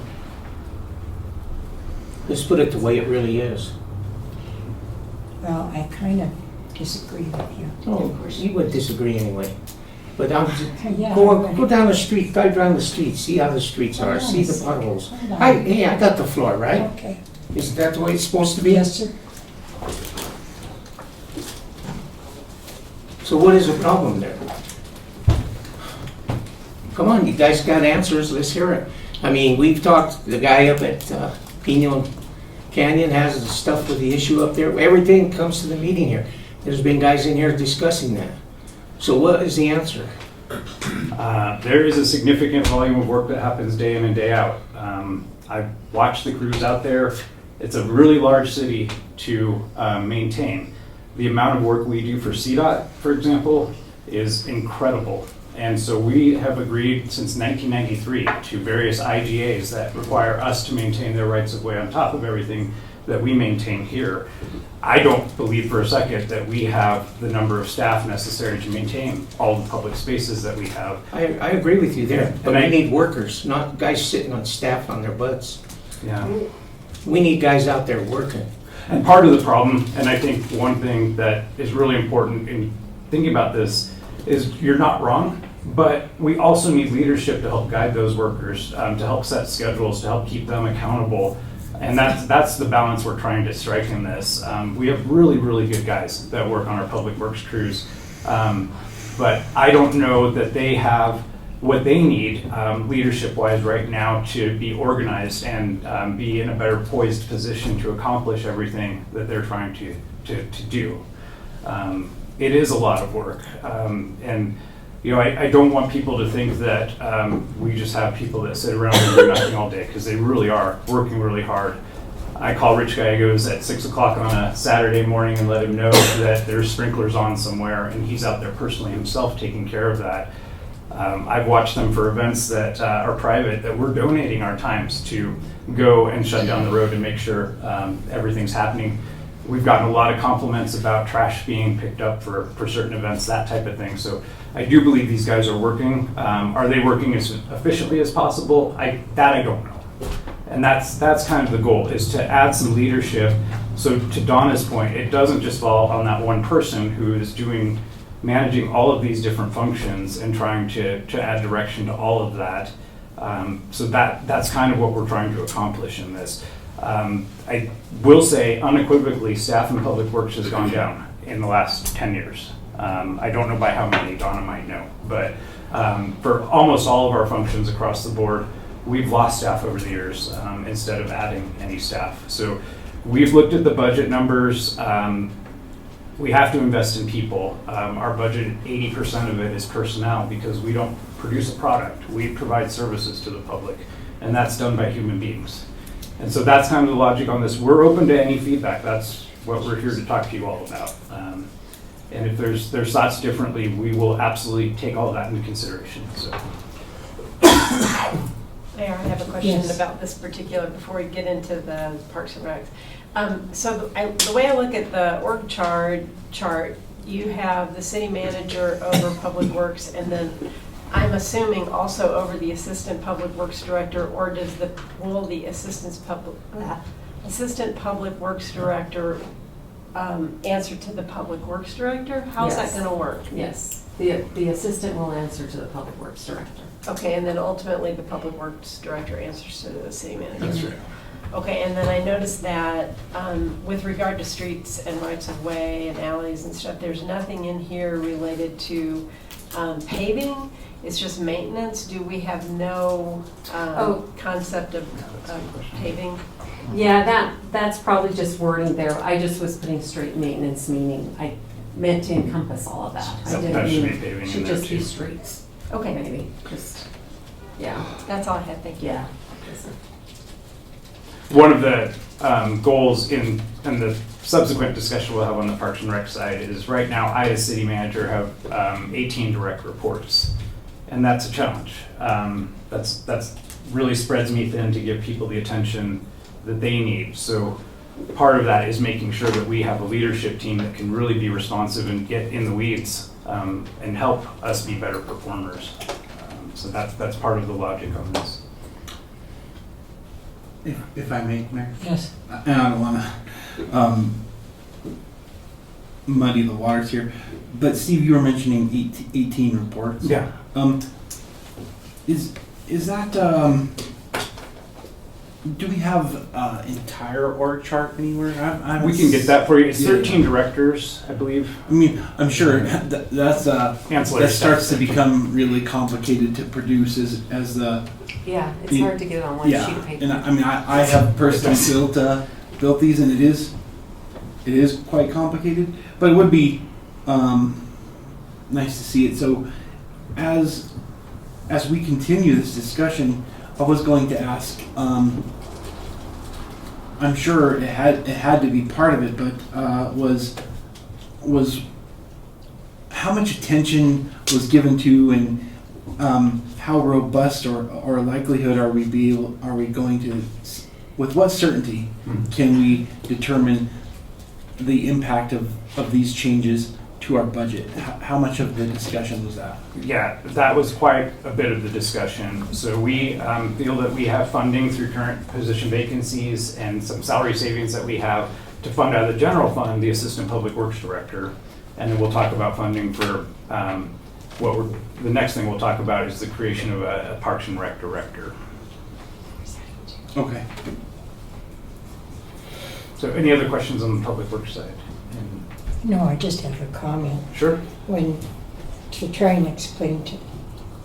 Let's put it the way it really is. Well, I kind of disagree with you. Oh, you would disagree anyway. But Yeah, go down the street, drive down the street, see how the streets are, see the potholes. Hey, I got the floor, right? Okay. Isn't that the way it's supposed to be? Yes, sir. So what is the problem there? Come on, you guys got answers, let's hear it. I mean, we've talked, the guy up at Pino Canyon has the stuff with the issue up there. Everything comes to the meeting here. There's been guys in here discussing that. So what is the answer? There is a significant volume of work that happens day in and day out. I've watched the crews out there. It's a really large city to maintain. The amount of work we do for CDOT, for example, is incredible. And so we have agreed since 1993 to various IGAs that require us to maintain their rights of way on top of everything that we maintain here. I don't believe for a second that we have the number of staff necessary to maintain all the public spaces that we have. I agree with you there, but And we need workers, not guys sitting on staff on their butts. Yeah. We need guys out there working. And part of the problem, and I think one thing that is really important in thinking about this, is you're not wrong, but we also need leadership to help guide those workers, to help set schedules, to help keep them accountable. And that's the balance we're trying to strike in this. We have really, really good guys that work on our public works crews, but I don't know that they have what they need leadership-wise right now to be organized and be in a better poised position to accomplish everything that they're trying to do. It is a lot of work, and you know, I don't want people to think that we just have people that sit around and do nothing all day, because they really are working really hard. I call Rich Gallegos at 6 o'clock on a Saturday morning and let him know that there's sprinklers on somewhere, and he's out there personally himself taking care of that. I've watched them for events that are private, that we're donating our times to go and shut down the road and make sure everything's happening. We've gotten a lot of compliments about trash being picked up for certain events, that type of thing. So I do believe these guys are working. Are they working as efficiently as possible? I don't know. And that's kind of the goal, is to add some leadership. So to Donna's point, it doesn't just fall on that one person who is managing all of these different functions and trying to add direction to all of that. So that's kind of what we're trying to accomplish in this. I will say unequivocally, staff in Public Works has gone down in the last 10 years. I don't know by how many, Donna might know, but for almost all of our functions across the board, we've lost staff over the years instead of adding any staff. So we've looked at the budget numbers. We have to invest in people. Our budget, 80% of it is personnel because we don't produce a product. We provide services to the public, and that's done by human beings. And so that's kind of the logic on this. We're open to any feedback. That's what we're here to talk to you all about. And if there's thoughts differently, we will absolutely take all of that into consideration. So. Mayor, I have a question Yes. about this particular, before we get into the Parks and Recs. So the way I look at the org chart, you have the city manager over Public Works, and then I'm assuming also over the assistant Public Works director, or will the assistant Public Works director answer to the Public Works director? How's that Yes. going to work? Yes, the assistant will answer to the Public Works director. Okay, and then ultimately the Public Works director answers to the city manager? That's right. Okay, and then I noticed that with regard to streets and rights of way and alleys and stuff, there's nothing in here related to paving. It's just maintenance. Do we have no concept of paving? Yeah, that's probably just wording there. I just was putting straight maintenance, meaning I meant to encompass all of that. I That didn't should mean, be paving in should there, just be too. streets, Okay, maybe, just, yeah, that's all I had. Thank you. yeah. One of the goals in the subsequent discussion we'll have on the Parks and Rec side is right now I as city manager have 18 direct reports, and that's a challenge. That's really spreads me thin to give people the attention that they need. So part of that is making sure that we have a leadership team that can really be responsive and get in the weeds and help us be better performers. So that's part of the logic on this. If I may, Mayor? Yes. And I don't want to muddy the waters here, but Steve, you were mentioning 18 reports. Yeah. Is that, do we have entire org chart anywhere? We can get that for you. It's Yeah. 13 directors, I believe. I mean, I'm sure that Ancillary starts to stuff. become really complicated to produce as the Yeah, it's Yeah. hard to get it on one sheet of paper. And I mean, I have personally built these, and it is quite complicated, but it would be nice to see it. So as we continue this discussion, I was going to ask. I'm sure it had to be part of it, but was how much attention was given to and how robust or likelihood are we going to, with what certainty can we determine the impact of these changes to our budget? How much of the discussion was that? Yeah, that was quite a bit of the discussion. So we feel that we have funding through current position vacancies and some salary savings that we have to fund out of the general fund, the Assistant Public Works Director. And then we'll talk about funding for the next thing we'll talk about is the creation of a Parks and Rec Director. Okay. So any other questions on the Public Works side? No, I just have a comment. Sure. To try and explain to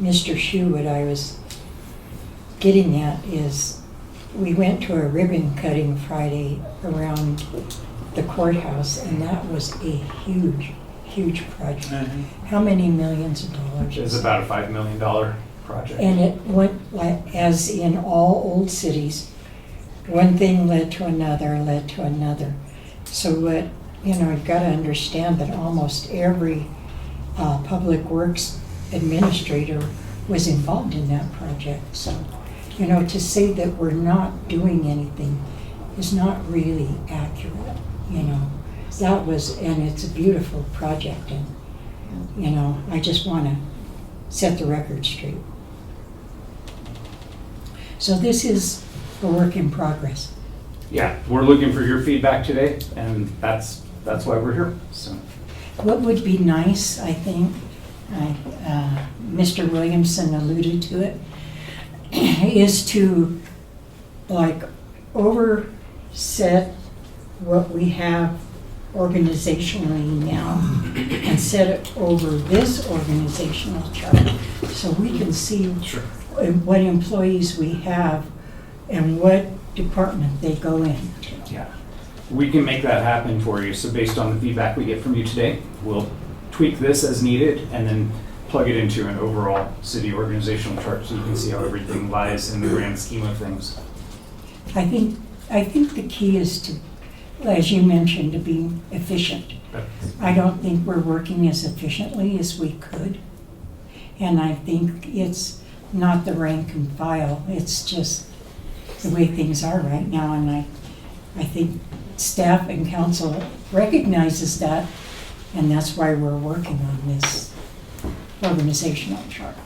Mr. Shu what I was getting at is we went to a ribbon cutting Friday around the courthouse, and that was a huge project. How many millions of dollars? It's about a $5 million project. And it went, as in all old cities, one thing led to another. So you've got to understand that almost every public works administrator was involved in that project. So, to say that we're not doing anything is not really accurate, That was, and it's a beautiful project, and, I just want to set the record straight. So this is a work in progress. Yeah, we're looking for your feedback today, and that's why we're here. So. What would be nice, I think, Mr. Williamson alluded to it, is to like overset what we have organizationally now and set it over this organizational chart so we can see what employees we have and what department they go in. Yeah, we can make that happen for you. So based on the feedback we get from you today, we'll tweak this as needed and then plug it into an overall city organizational chart so you can see how everything lies in the grand scheme of things. I think the key is to, as you mentioned, to be efficient. I don't think we're working as efficiently as we could. And I think it's not the rank and file, it's just the way things are right now. And I think staff and council recognizes that, and that's why we're working on this organizational chart.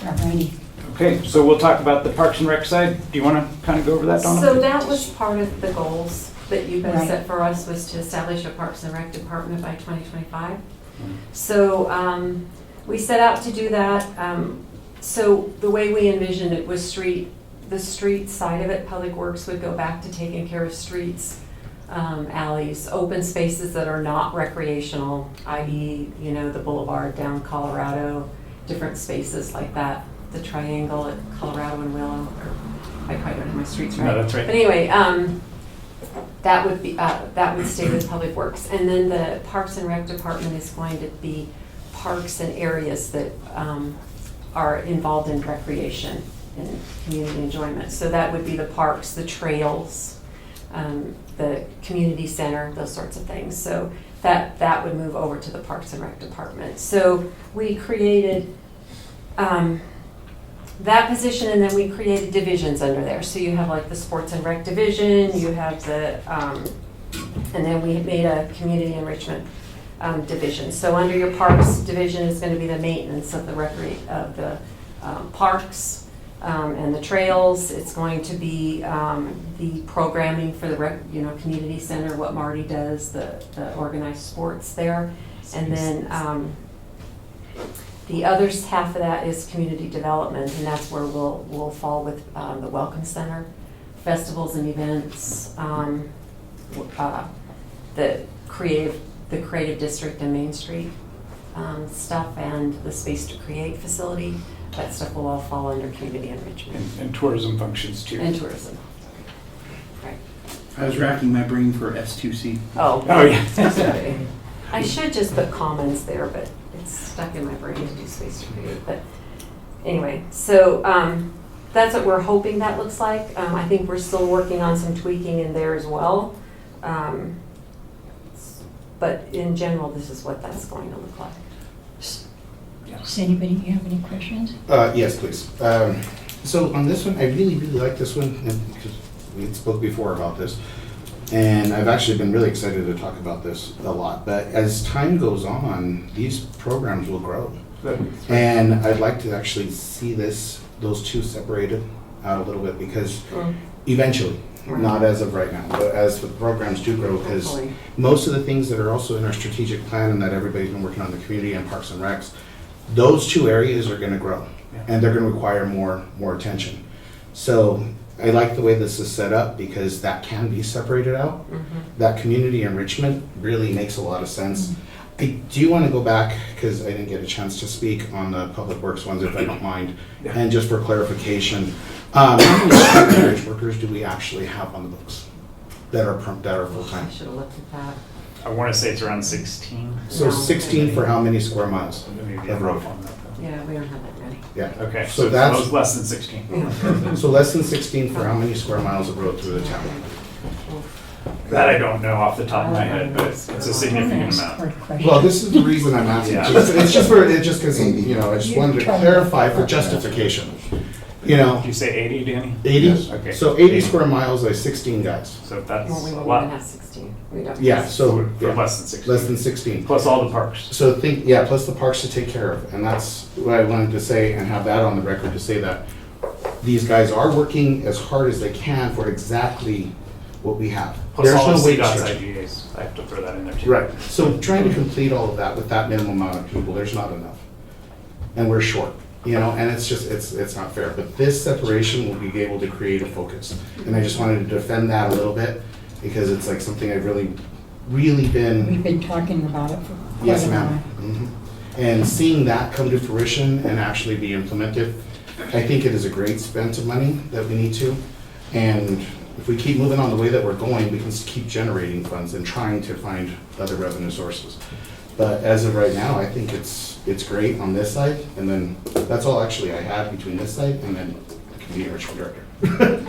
Alrighty. Okay, so we'll talk about the Parks and Rec side. Do you want to kind of go over that, Donna? So that was part of the goals that you guys Right. set for us, was to establish a Parks and Rec department by 2025. So we set out to do that. So the way we envisioned it was the street side of it, Public Works would go back to taking care of streets, alleys, open spaces that are not recreational, i.e., the boulevard down Colorado, different spaces like that, the triangle at Colorado and Willow, or I probably don't have my streets right. No, that's right. But anyway, that would stay with Public Works. And then the Parks and Rec department is going to be parks and areas that are involved in recreation and community enjoyment. So that would be the parks, the trails, the community center, those sorts of things. So that would move over to the Parks and Rec department. So we created that position, and then we created divisions under there. So you have like the Sports and Rec division, you have the, and then we made a community enrichment division. So under your parks division is going to be the maintenance of the parks and the trails. It's going to be the programming for the community center, what Marty does, the organized sports there, and then the other half of that is community development, and that's where we'll fall with the Welcome Center, festivals and events, the creative district and Main Street stuff, and the Space to Create facility. That stuff will all fall under community enrichment. And tourism functions too. And tourism. Right. I was racking my brain for S2C. Oh. Oh, yeah. Sorry. I should just put commons there, but it's stuck in my brain to do Space to Create. But anyway, so that's what we're hoping that looks like. I think we're still working on some tweaking in there as well. But in general, this is what that's going to look like. Does anybody have any questions? Yes, please. So on this one, I really, really like this one because we had spoke before about this. And I've actually been really excited to talk about this a lot. But as time goes on, these programs will grow. And I'd like to actually see those two separated out a little bit because eventually, not as of right now, but as the programs do grow, because most of the things that are also in our strategic plan and that everybody's been working on, the community and Parks and Recs, those two areas are going to grow and they're going to require more attention. So I like the way this is set up because that can be separated out. That community enrichment really makes a lot of sense. I do want to go back because I didn't get a chance to speak on the Public Works ones, if I don't mind. And just for clarification, how many marriage workers do we actually have on the books that are full-time? I should have looked at that. I want to say it's around 16. So No. 16 for how many square miles Maybe of I'm road? off on that, though. Yeah, we don't have that many. Yeah. Okay, So so that's- that's less than 16. So less than 16 for how many square miles of road through the town? That I don't know off the top of my head, but it's a significant amount. Well, this is the reason I'm asking. Yeah. It's just because, I just wanted to clarify for justification. Did you say 80, Danny? 80? Yes, okay. So 80 square miles is 16 guys. So that's Well, we a won't lot. even have 16. We don't. Yeah, so For less than 16. less than 16. Plus all the parks. So plus the parks to take care of. And that's what I wanted to say and have that on the record to say that these guys are working as hard as they can for exactly what we have. Plus all the wage CDOT's restriction. IGAs. I have to throw that in there too. Right. So trying to complete all of that with that minimum amount of people, there's not enough. And we're short. you know, and it's just, it's not fair. But this separation will be able to create a focus. And I just wanted to defend that a little bit, because it's like something I've really been. We've been talking about it for quite Yes, a ma'am. while. Mhm. And seeing that come to fruition and actually be implemented, I think it is a great spend of money that we need to. And if we keep moving on the way that we're going, we can keep generating funds and trying to find other revenue sources. But as of right now, I think it's great on this side, and then that's all actually I have between this side and then the community enrichment director.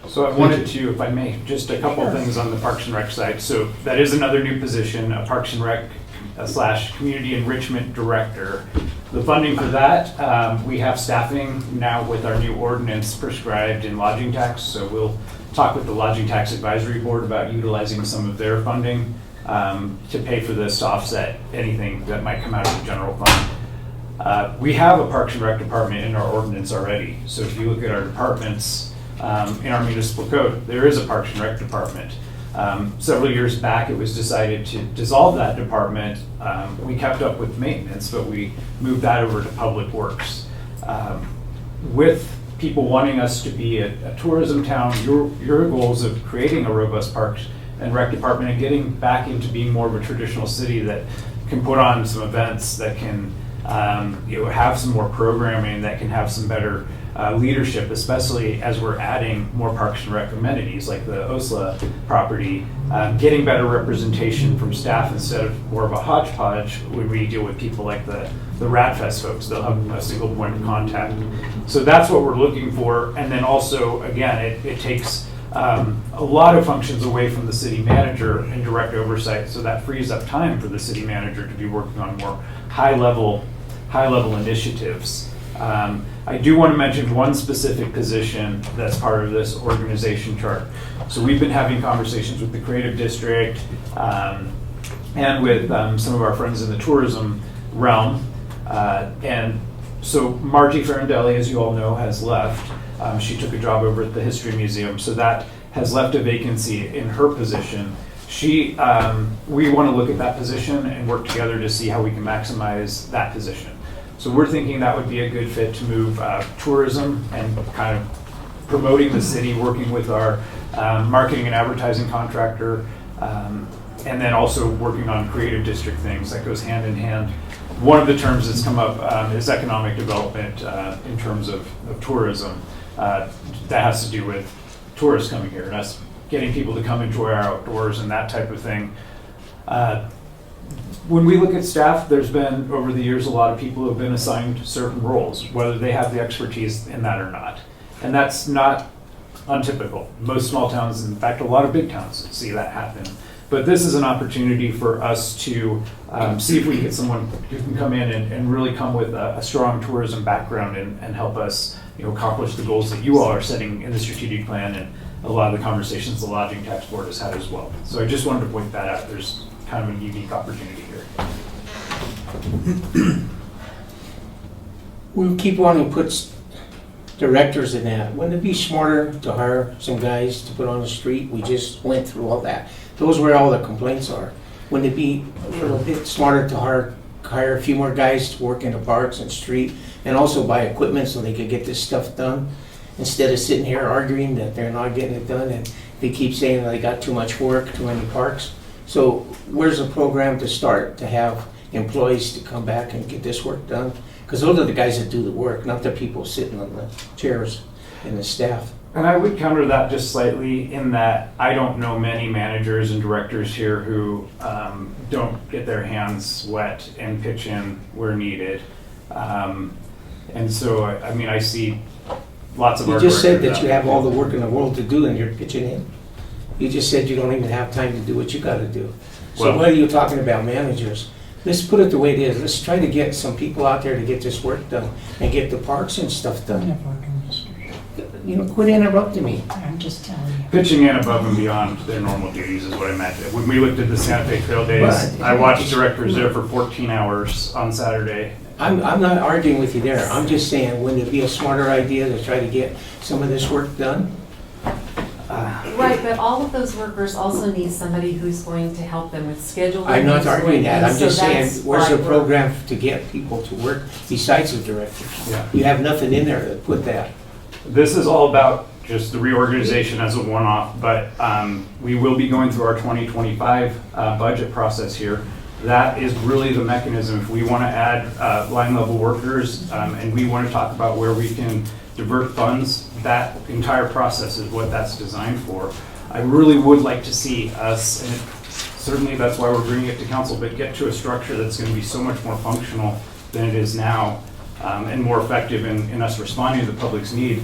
So I wanted to, if I may, just a couple of things on the Parks and Rec side. So that is another new position, a Parks and Rec / Community Enrichment Director. The funding for that, we have staffing now with our new ordinance prescribed in lodging tax. So we'll talk with the Lodging Tax Advisory Board about utilizing some of their funding to pay for this, to offset anything that might come out of the general fund. We have a Parks and Rec department in our ordinance already. So if you look at our departments in our municipal code, there is a Parks and Rec department. Several years back, it was decided to dissolve that department. We kept up with maintenance, but we moved that over to Public Works. With people wanting us to be a tourism town, your goals of creating a robust Parks and Rec department and getting back into being more of a traditional city that can put on some events, that can have some more programming, that can have some better leadership, especially as we're adding more Parks and Rec amenities like the OSLA property, getting better representation from staff instead of more of a hodgepodge when we deal with people like the RadFest folks. They'll have a single point of contact. So that's what we're looking for. And then also, again, it takes a lot of functions away from the city manager and direct oversight, so that frees up time for the city manager to be working on more high-level initiatives. I do want to mention one specific position that's part of this organization chart. So we've been having conversations with the Creative District and with some of our friends in the tourism realm. And so Margie Farindelli, as you all know, has left. She took a job over at the History Museum, so that has left a vacancy in her position. We want to look at that position and work together to see how we can maximize that position. So we're thinking that would be a good fit to move tourism and kind of promoting the city, working with our marketing and advertising contractor, and then also working on creative district things. That goes hand in hand. One of the terms that's come up is economic development in terms of tourism. That has to do with tourists coming here and us getting people to come enjoy our outdoors and that type of thing. When we look at staff, there's been, over the years, a lot of people who have been assigned certain roles, whether they have the expertise in that or not. And that's not untypical. Most small towns, in fact, a lot of big towns see that happen. But this is an opportunity for us to see if we can get someone who can come in and really come with a strong tourism background and help us accomplish the goals that you all are setting in the strategic plan and a lot of the conversations the Lodging Tax Board has had as well. So I just wanted to point that out. There's kind of a unique opportunity here. We keep wanting to put directors in that. Wouldn't it be smarter to hire some guys to put on the street? We just went through all that. Those where all the complaints are. Wouldn't it be a little bit smarter to hire a few more guys to work in the parks and street and also buy equipment so they could get this stuff done instead of sitting here arguing that they're not getting it done and they keep saying that they got too much work, too many parks. So where's a program to start to have employees to come back and get this work done? Because those are the guys that do the work, not the people sitting on the chairs and the staff. And I would counter that just slightly in that I don't know many managers and directors here who don't get their hands wet and pitch in where needed. And so, I mean, I see lots of You our just said directors that you out have there. all the work in the world to do and you're pitching in. You just said you don't even have time to do what you gotta do. So Well- what are you talking about managers? Let's put it the way it is. Let's try to get some people out there to get this work done and get the parks and stuff done. Quit interrupting me. I'm just telling you. Pitching in above and beyond their normal duties is what I meant. When we looked at the Santa Fe Trail Days, Right. I watched directors there for 14 hours on Saturday. I'm not arguing with you there. I'm just saying, wouldn't it be a smarter idea to try to get some of this work done? Right, but all of those workers also need somebody who's going to help them with scheduling. I'm not who's arguing going- that, I'm so just saying, that's where's why the we're- program to get people to work besides the directors? Yeah. You have nothing in there to put that. This is all about just the reorganization as a one-off, but we will be going through our 2025 budget process here. That is really the mechanism. If we want to add line-level workers and we want to talk about where we can divert funds, that entire process is what that's designed for. I really would like to see us, and certainly that's why we're bringing it to council, but get to a structure that's going to be so much more functional than it is now, and more effective in us responding to the public's need.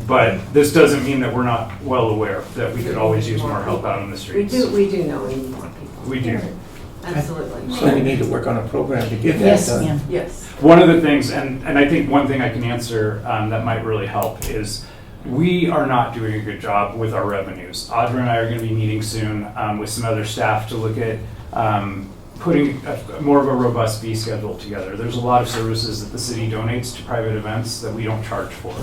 But this doesn't mean that we're not well aware that we could always use more help out on the We streets. do know we need more people. We do. Absolutely. So we need to work on a program to get that Yes, done. ma'am. Yes. One of the things, and I think one thing I can answer that might really help is we are not doing a good job with our revenues. Audra and I are going to be meeting soon with some other staff to look at putting more of a robust fee schedule together. There's a lot of services that the city donates to private events that we don't charge for.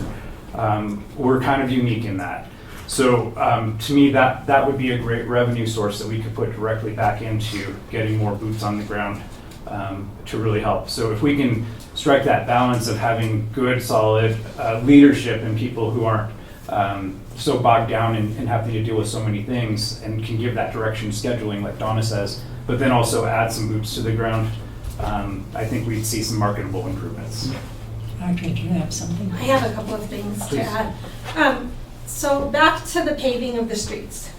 We're kind of unique in that. So to me, that would be a great revenue source that we could put directly back into getting more boots on the ground to really help. So if we can strike that balance of having good, solid leadership and people who aren't so bogged down and having to deal with so many things and can give that direction scheduling like Donna says, but then also add some boots to the ground, I think we'd see some marketable improvements. Audrey, do you have something? I have a couple of things to Please. add. So back to the paving of the streets.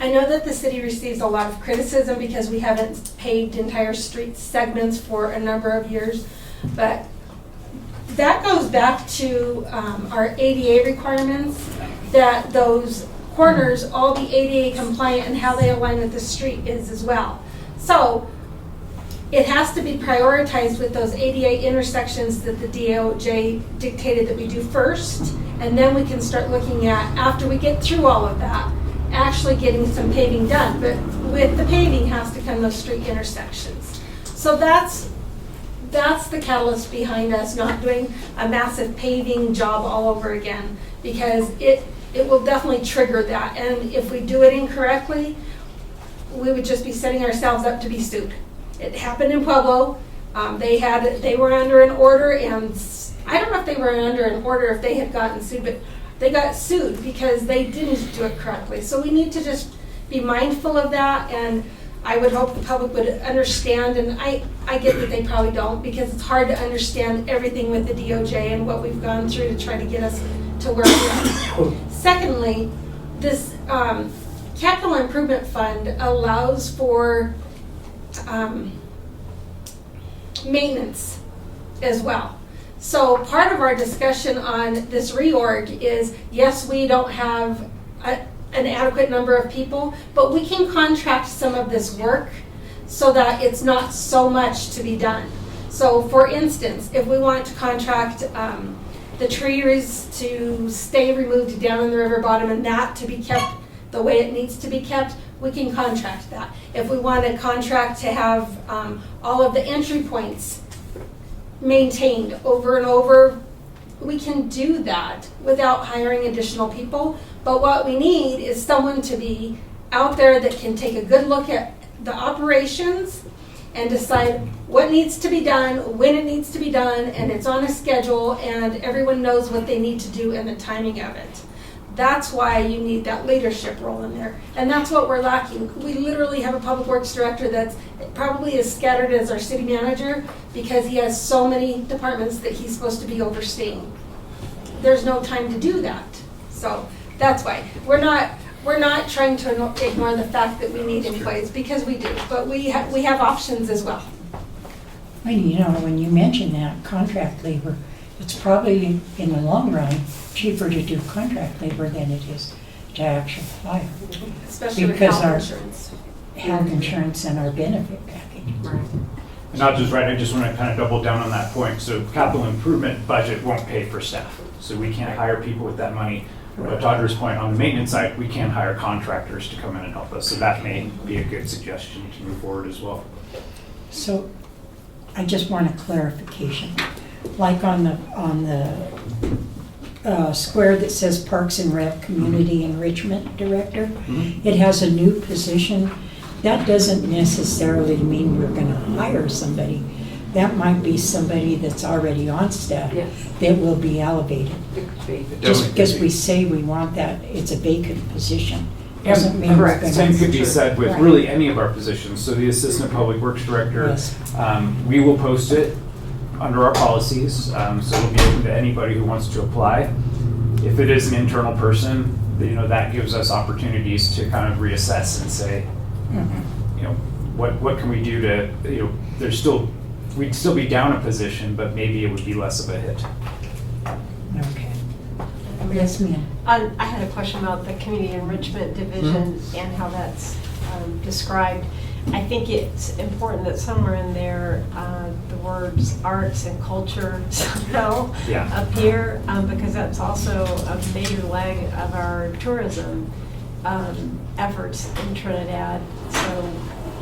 I know that the city receives a lot of criticism because we haven't paved entire street segments for a number of years, but that goes back to our ADA requirements, that those corners all be ADA compliant and how they align with the street is as well. So it has to be prioritized with those ADA intersections that the DOJ dictated that we do first, and then we can start looking at, after we get through all of that, actually getting some paving done. But with the paving has to come those street intersections. So that's the catalyst behind us not doing a massive paving job all over again, because it will definitely trigger that. And if we do it incorrectly, we would just be setting ourselves up to be sued. It happened in Pueblo. They were under an order, and I don't know if they were under an order if they had gotten sued, but they got sued because they didn't do it correctly. So we need to just be mindful of that, and I would hope the public would understand, and I get that they probably don't, because it's hard to understand everything with the DOJ and what we've gone through to try to get us to where we are. Secondly, this capital improvement fund allows for maintenance as well. So part of our discussion on this reorg is, yes, we don't have an adequate number of people, but we can contract some of this work so that it's not so much to be done. So for instance, if we want to contract the trees to stay removed down in the river bottom and that to be kept the way it needs to be kept, we can contract that. If we want to contract to have all of the entry points maintained over and over, we can do that without hiring additional people. But what we need is someone to be out there that can take a good look at the operations and decide what needs to be done, when it needs to be done, and it's on a schedule, and everyone knows what they need to do and the timing of it. That's why you need that leadership role in there. And that's what we're lacking. We literally have a public works director that's probably as scattered as our city manager, because he has so many departments that he's supposed to be overseeing. There's no time to do that. So that's why. We're not trying to ignore the fact that we need employees, because we do, but we have options as well. Well, you know, when you mention that, contract labor, it's probably, in the long run, cheaper to do contract labor than it is to actually hire. Especially with Because health our insurance. health insurance and our benefit package. Right. Not just right, I just want to kind of double down on that point. So capital improvement budget won't pay for staff. So we can't hire people with that money. But to Audra's point, on the maintenance side, we can hire contractors to come in and help us. So that may be a good suggestion to move forward as well. So I just want a clarification. Like on the square that says Parks and Rec Community Enrichment Director. It has a new position. That doesn't necessarily mean we're gonna hire somebody. That might be somebody that's already on staff Yes. that will be elevated. It could be. Just because we say we want that, it's a vacant position. Doesn't mean we're correct. gonna. Same could be said with Right. really any of our positions. So the Assistant Public Works Director, Yes. we will post it under our policies, so it'll be open to anybody who wants to apply. If it is an internal person, that gives us opportunities to kind of reassess and say, Mhm. what can we do to, we'd still be down a position, but maybe it would be less of a hit. Okay. Yes, ma'am. I had a question about the Community Enrichment Division and how that's described. I think it's important that somewhere in there, the words arts and culture somehow Yeah. appear, because that's also a major leg of our tourism efforts in Trinidad. So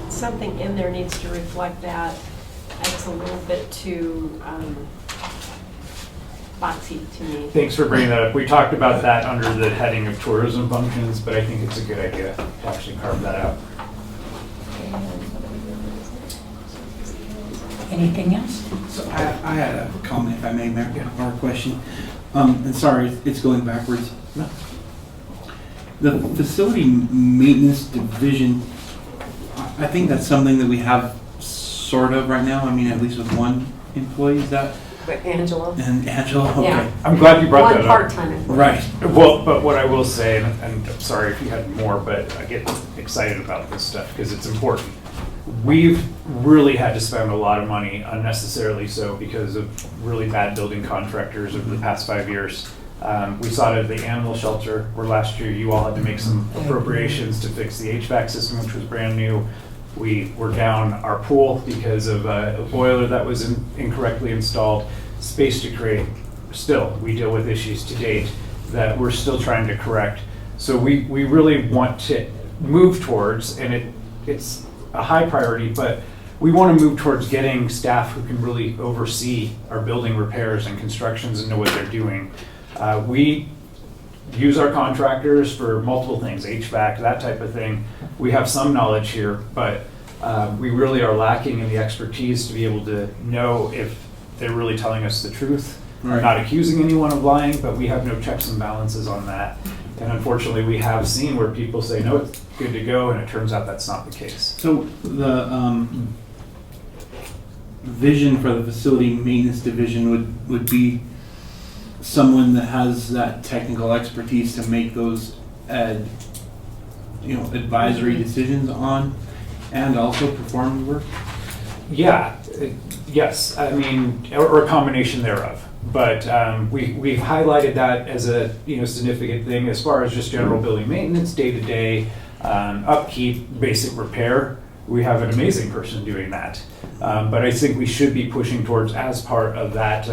something in there needs to reflect that. It's a little bit too boxy to me. Thanks for bringing that up. We talked about that under the heading of tourism functions, but I think it's a good idea to actually carve that out. Anything else? So I had a comment, if I may, Mayor, or a question. And sorry, it's going backwards. The facility maintenance division, I think that's something that we have sort of right now. I mean, at least with one employee, is that? But Angela? And Angela, okay. Yeah. I'm glad you brought One that up. part-time employee. Right. Well, but what I will say, and I'm sorry if you had more, but I get excited about this stuff because it's important. We've really had to spend a lot of money, unnecessarily so, because of really bad building contractors over the past 5 years. We saw it at the animal shelter, where last year you all had to make some appropriations to fix the HVAC system, which was brand new. We were down our pool because of a boiler that was incorrectly installed. Space to create, still, we deal with issues to date that we're still trying to correct. So we really want to move towards, and it's a high priority, but we want to move towards getting staff who can really oversee our building repairs and constructions and know what they're doing. We use our contractors for multiple things, HVAC, that type of thing. We have some knowledge here, but we really are lacking in the expertise to be able to know if they're really telling us the truth. Right. I'm not accusing anyone of lying, but we have no checks and balances on that. And unfortunately, we have seen where people say, no, it's good to go, and it turns out that's not the case. So the vision for the facility maintenance division would be someone that has that technical expertise to make those advisory decisions on and also perform the work? Yeah, yes, I mean, or a combination thereof. But we've highlighted that as a significant thing as far as just general building maintenance, day-to-day upkeep, basic repair. We have an amazing person doing that. But I think we should be pushing towards, as part of that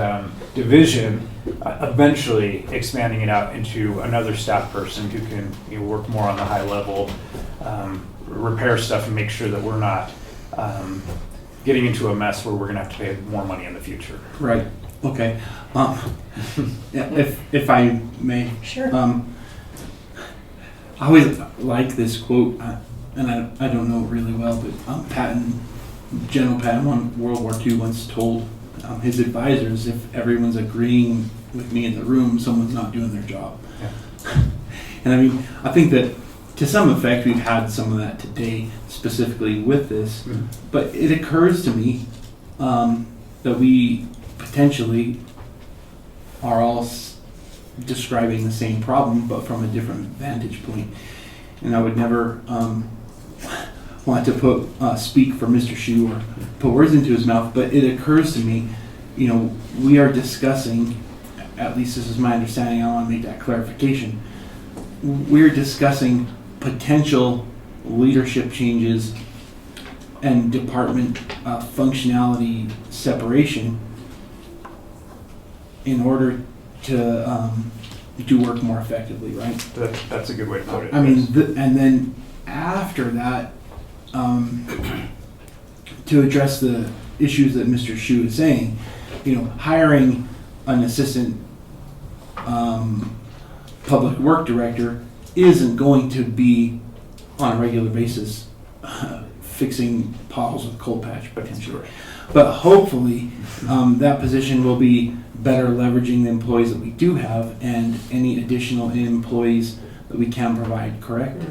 division, eventually expanding it out into another staff person who can work more on the high level, repair stuff and make sure that we're not getting into a mess where we're going to have to pay more money in the future. Right. Okay. If I may. Sure. I always like this quote, and I don't know it really well, but General Patton on World War II once told his advisors, if everyone's agreeing with me in the room, someone's not doing their job. Yeah. And I mean, I think that to some effect we've had some of that today, specifically with this, but it occurs to me that we potentially are all describing the same problem, but from a different vantage point. And I would never want to speak for Mr. Hsu or put words into his mouth, but it occurs to me, we are discussing, at least this is my understanding, I want to make that clarification, we're discussing potential leadership changes and department functionality separation in order to do work more effectively, right? That's a good way to put it. I mean, and then after that, to address the issues that Mr. Hsu is saying, hiring an assistant public work director isn't going to be on a regular basis fixing potholes with coal patch potentially. But hopefully, that position will be better leveraging the employees that we do have and any additional employees that we can provide, correct?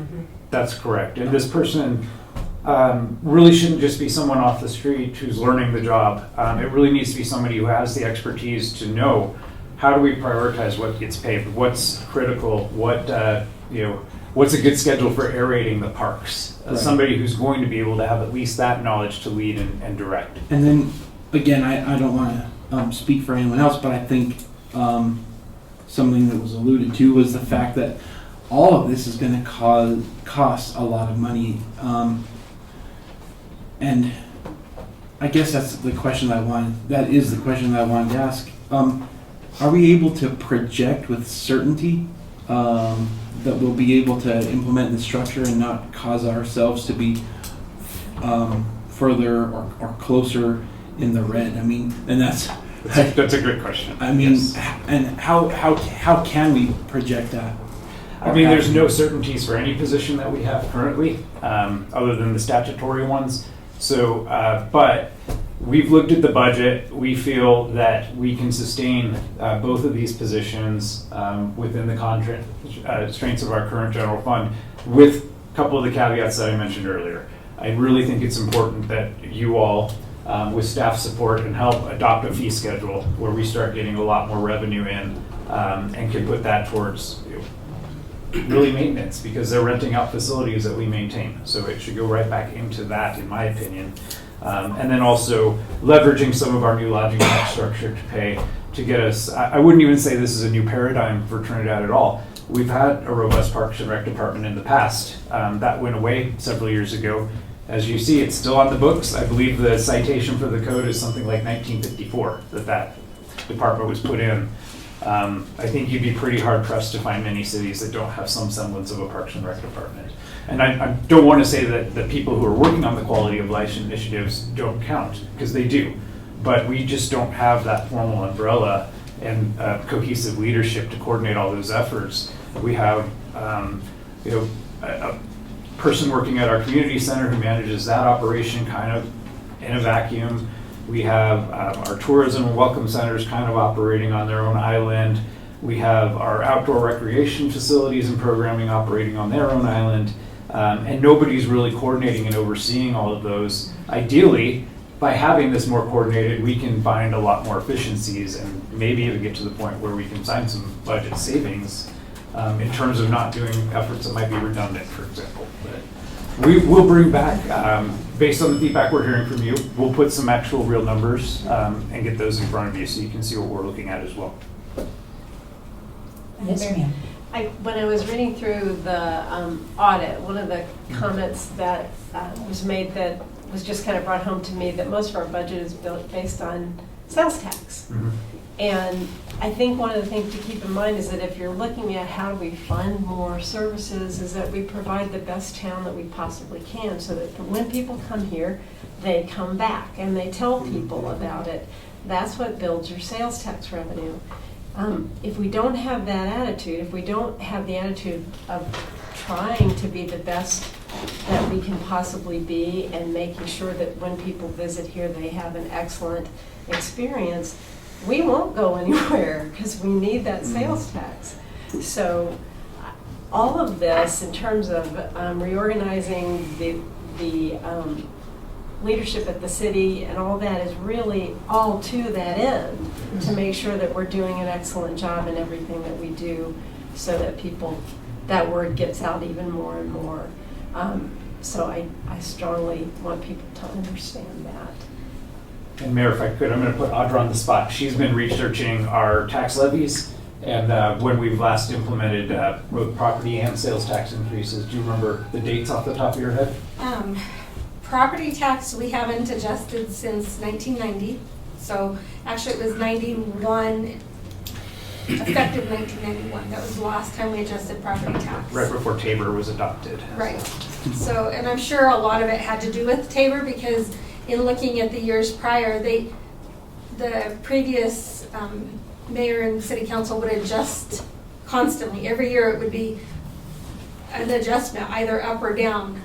That's correct. And this person really shouldn't just be someone off the street who's learning the job. It really needs to be somebody who has the expertise to know how do we prioritize what gets paved, what's critical, what's a good schedule for aerating the parks. Right. Somebody who's going to be able to have at least that knowledge to lead and direct. And then, again, I don't want to speak for anyone else, but I think something that was alluded to was the fact that all of this is going to cost a lot of money. And I guess that's the question that is the question that I wanted to ask. Are we able to project with certainty that we'll be able to implement the structure and not cause ourselves to be further or closer in the red? I mean, and that's a good question. I mean, yes. And how can we project that? I mean, there's no certainties for any position that we have currently, other than the statutory ones. So, but we've looked at the budget. We feel that we can sustain both of these positions within the constraints of our current general fund, with a couple of the caveats that I mentioned earlier. I really think it's important that you all, with staff support and help, adopt a fee schedule where we start getting a lot more revenue in and can put that towards really maintenance, because they're renting out facilities that we maintain. So it should go right back into that, in my opinion. And then also leveraging some of our new lodging tax structure to get us, I wouldn't even say this is a new paradigm for Trinidad at all. We've had a robust Parks and Rec department in the past. That went away several years ago. As you see, it's still on the books. I believe the citation for the code is something like 1954 that department was put in. I think you'd be pretty hard pressed to find many cities that don't have some semblance of a Parks and Rec department. And I don't want to say that the people who are working on the quality of life initiatives don't count, because they do. But we just don't have that formal umbrella and cohesive leadership to coordinate all those efforts. We have a person working at our community center who manages that operation kind of in a vacuum. We have our tourism and welcome centers kind of operating on their own island. We have our outdoor recreation facilities and programming operating on their own island. And nobody's really coordinating and overseeing all of those. Ideally, by having this more coordinated, we can find a lot more efficiencies and maybe even get to the point where we can find some budget savings in terms of not doing efforts that might be redundant, for example. But we will bring back, based on the feedback we're hearing from you, we'll put some actual real numbers and get those in front of you so you can see what we're looking at as well. Yes, ma'am. When I was reading through the audit, one of the comments that was made that was just kind of brought home to me, that most of our budget is built based on sales tax. Mm-hmm. And I think one of the things to keep in mind is that if you're looking at how do we fund more services, is that we provide the best town that we possibly can, so that when people come here, they come back and they tell people about it. That's what builds your sales tax revenue. If we don't have that attitude, if we don't have the attitude of trying to be the best that we can possibly be and making sure that when people visit here, they have an excellent experience, we won't go anywhere, because we need that sales tax. So all of this in terms of reorganizing the leadership at the city and all that is really all to that end, to make sure that we're doing an excellent job in everything that we do, so that that word gets out even more and more. So I strongly want people to understand that. And Mayor, if I could, I'm going to put Audra on the spot. She's been researching our tax levies and when we've last implemented both property and sales tax increases. Do you remember the dates off the top of your head? Property tax, we haven't adjusted since 1990. So actually it was 91, effective 1991. That was the last time we adjusted property tax. Right before Tabor was adopted. Right. So, and I'm sure a lot of it had to do with Tabor, because in looking at the years prior, the previous mayor and city council would adjust constantly. Every year it would be an adjustment, either up or down.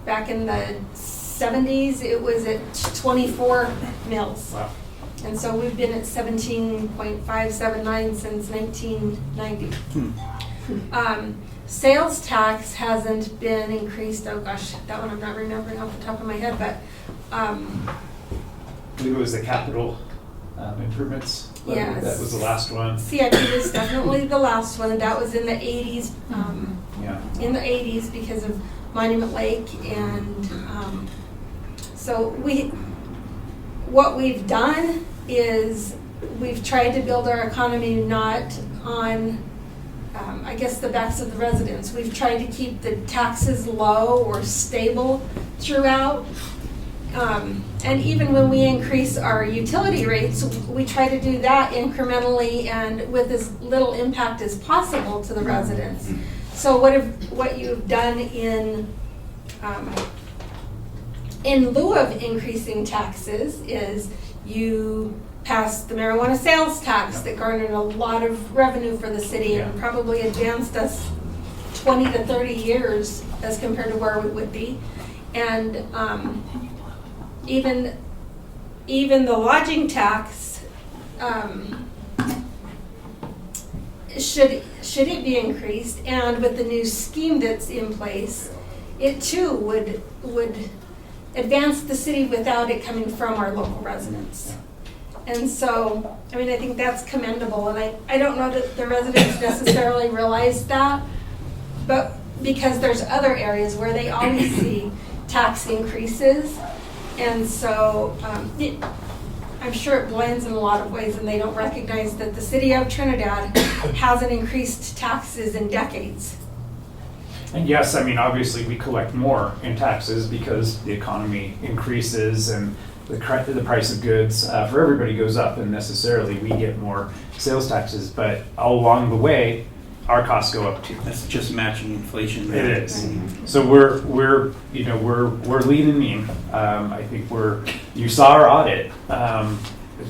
Back in the 70s, it was at 24 mils. Wow. And so we've been at 17.579 since 1990. Sales tax hasn't been increased. Oh gosh, that one I'm not remembering off the top of my head, but I believe it was the capital improvements. Yes. That was the last one. CIP was definitely the last one. That was in the 80s. Yeah. In the 80s because of Monument Lake, and so what we've done is we've tried to build our economy not on I guess the backs of the residents. We've tried to keep the taxes low or stable throughout. And even when we increase our utility rates, we try to do that incrementally and with as little impact as possible to the residents. So what you've done in lieu of increasing taxes is you passed the marijuana sales tax that garnered a lot of revenue for the city and probably advanced us 20 to 30 years as compared to where we would be. And even the lodging tax, should it be increased, and with the new scheme that's in place, it too would advance the city without it coming from our local residents. And so, I mean, I think that's commendable, and I don't know that the residents necessarily realize that, but because there's other areas where they always see tax increases, and so I'm sure it blends in a lot of ways, and they don't recognize that the city of Trinidad hasn't increased taxes in decades. And yes, I mean, obviously we collect more in taxes because the economy increases and the price of goods for everybody goes up, and necessarily we get more sales taxes. But all along the way, our costs go up too. That's just matching inflation. It is. So we're lean and mean. I think you saw our audit,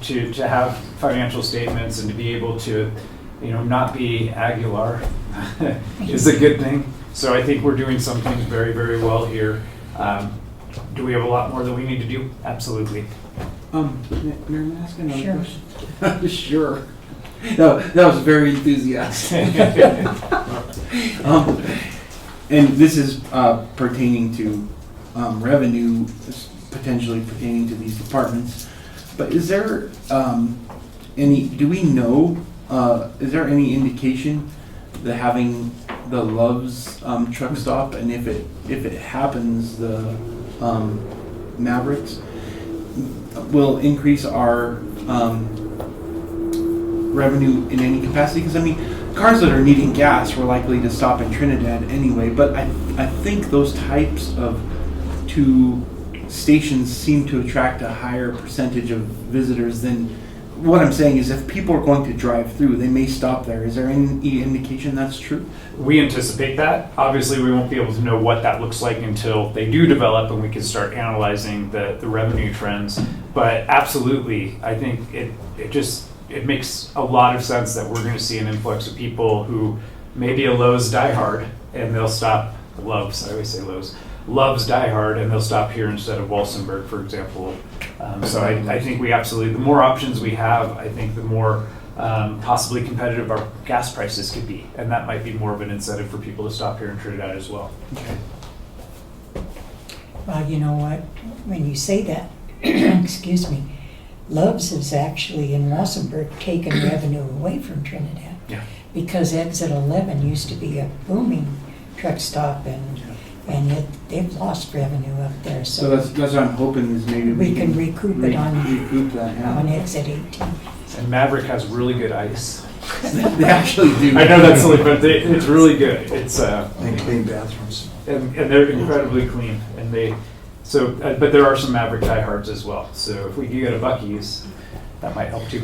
to have financial statements and to be able to, not be Aguilar is a good thing. So I think we're doing some things very, very well here. Do we have a lot more that we need to do? Absolutely. Mayor, may I ask another Sure. question? Sure. No, that was very enthusiastic. And this is pertaining to revenue, potentially pertaining to these departments. But is there do we know, is there any indication that having the Love's truck stop, and if it happens, the Mavericks will increase our revenue in any capacity? Because I mean, cars that are needing gas were likely to stop in Trinidad anyway, but I think those types of two stations seem to attract a higher percentage of visitors than, what I'm saying is if people are going to drive through, they may stop there. Is there any indication that's true? We anticipate that. Obviously, we won't be able to know what that looks like until they do develop and we can start analyzing the revenue trends. But absolutely, I think it makes a lot of sense that we're going to see an influx of people who may be a Lowe's diehard and they'll stop, Love's, I always say Lowe's, Love's diehard, and they'll stop here instead of Walsenburg, for example. So I think we absolutely, the more options we have, I think the more possibly competitive our gas prices could be. And that might be more of an incentive for people to stop here in Trinidad as well. Okay. Well, you know what, when you say that, excuse me, Love's has actually in Wassenberg taken revenue away from Trinidad. Yeah. Because exit 11 used to be a booming truck stop, and yet they've lost revenue up there. So that's what I'm hoping is maybe we can recoup it on that, yeah. on exit 18. And Maverick has really good ice. They actually do. I know that's silly, but it's really good. It's And clean bathrooms. and they're incredibly clean. And but there are some Maverick diehards as well. So if we do get a Buc-ee's, that might help too.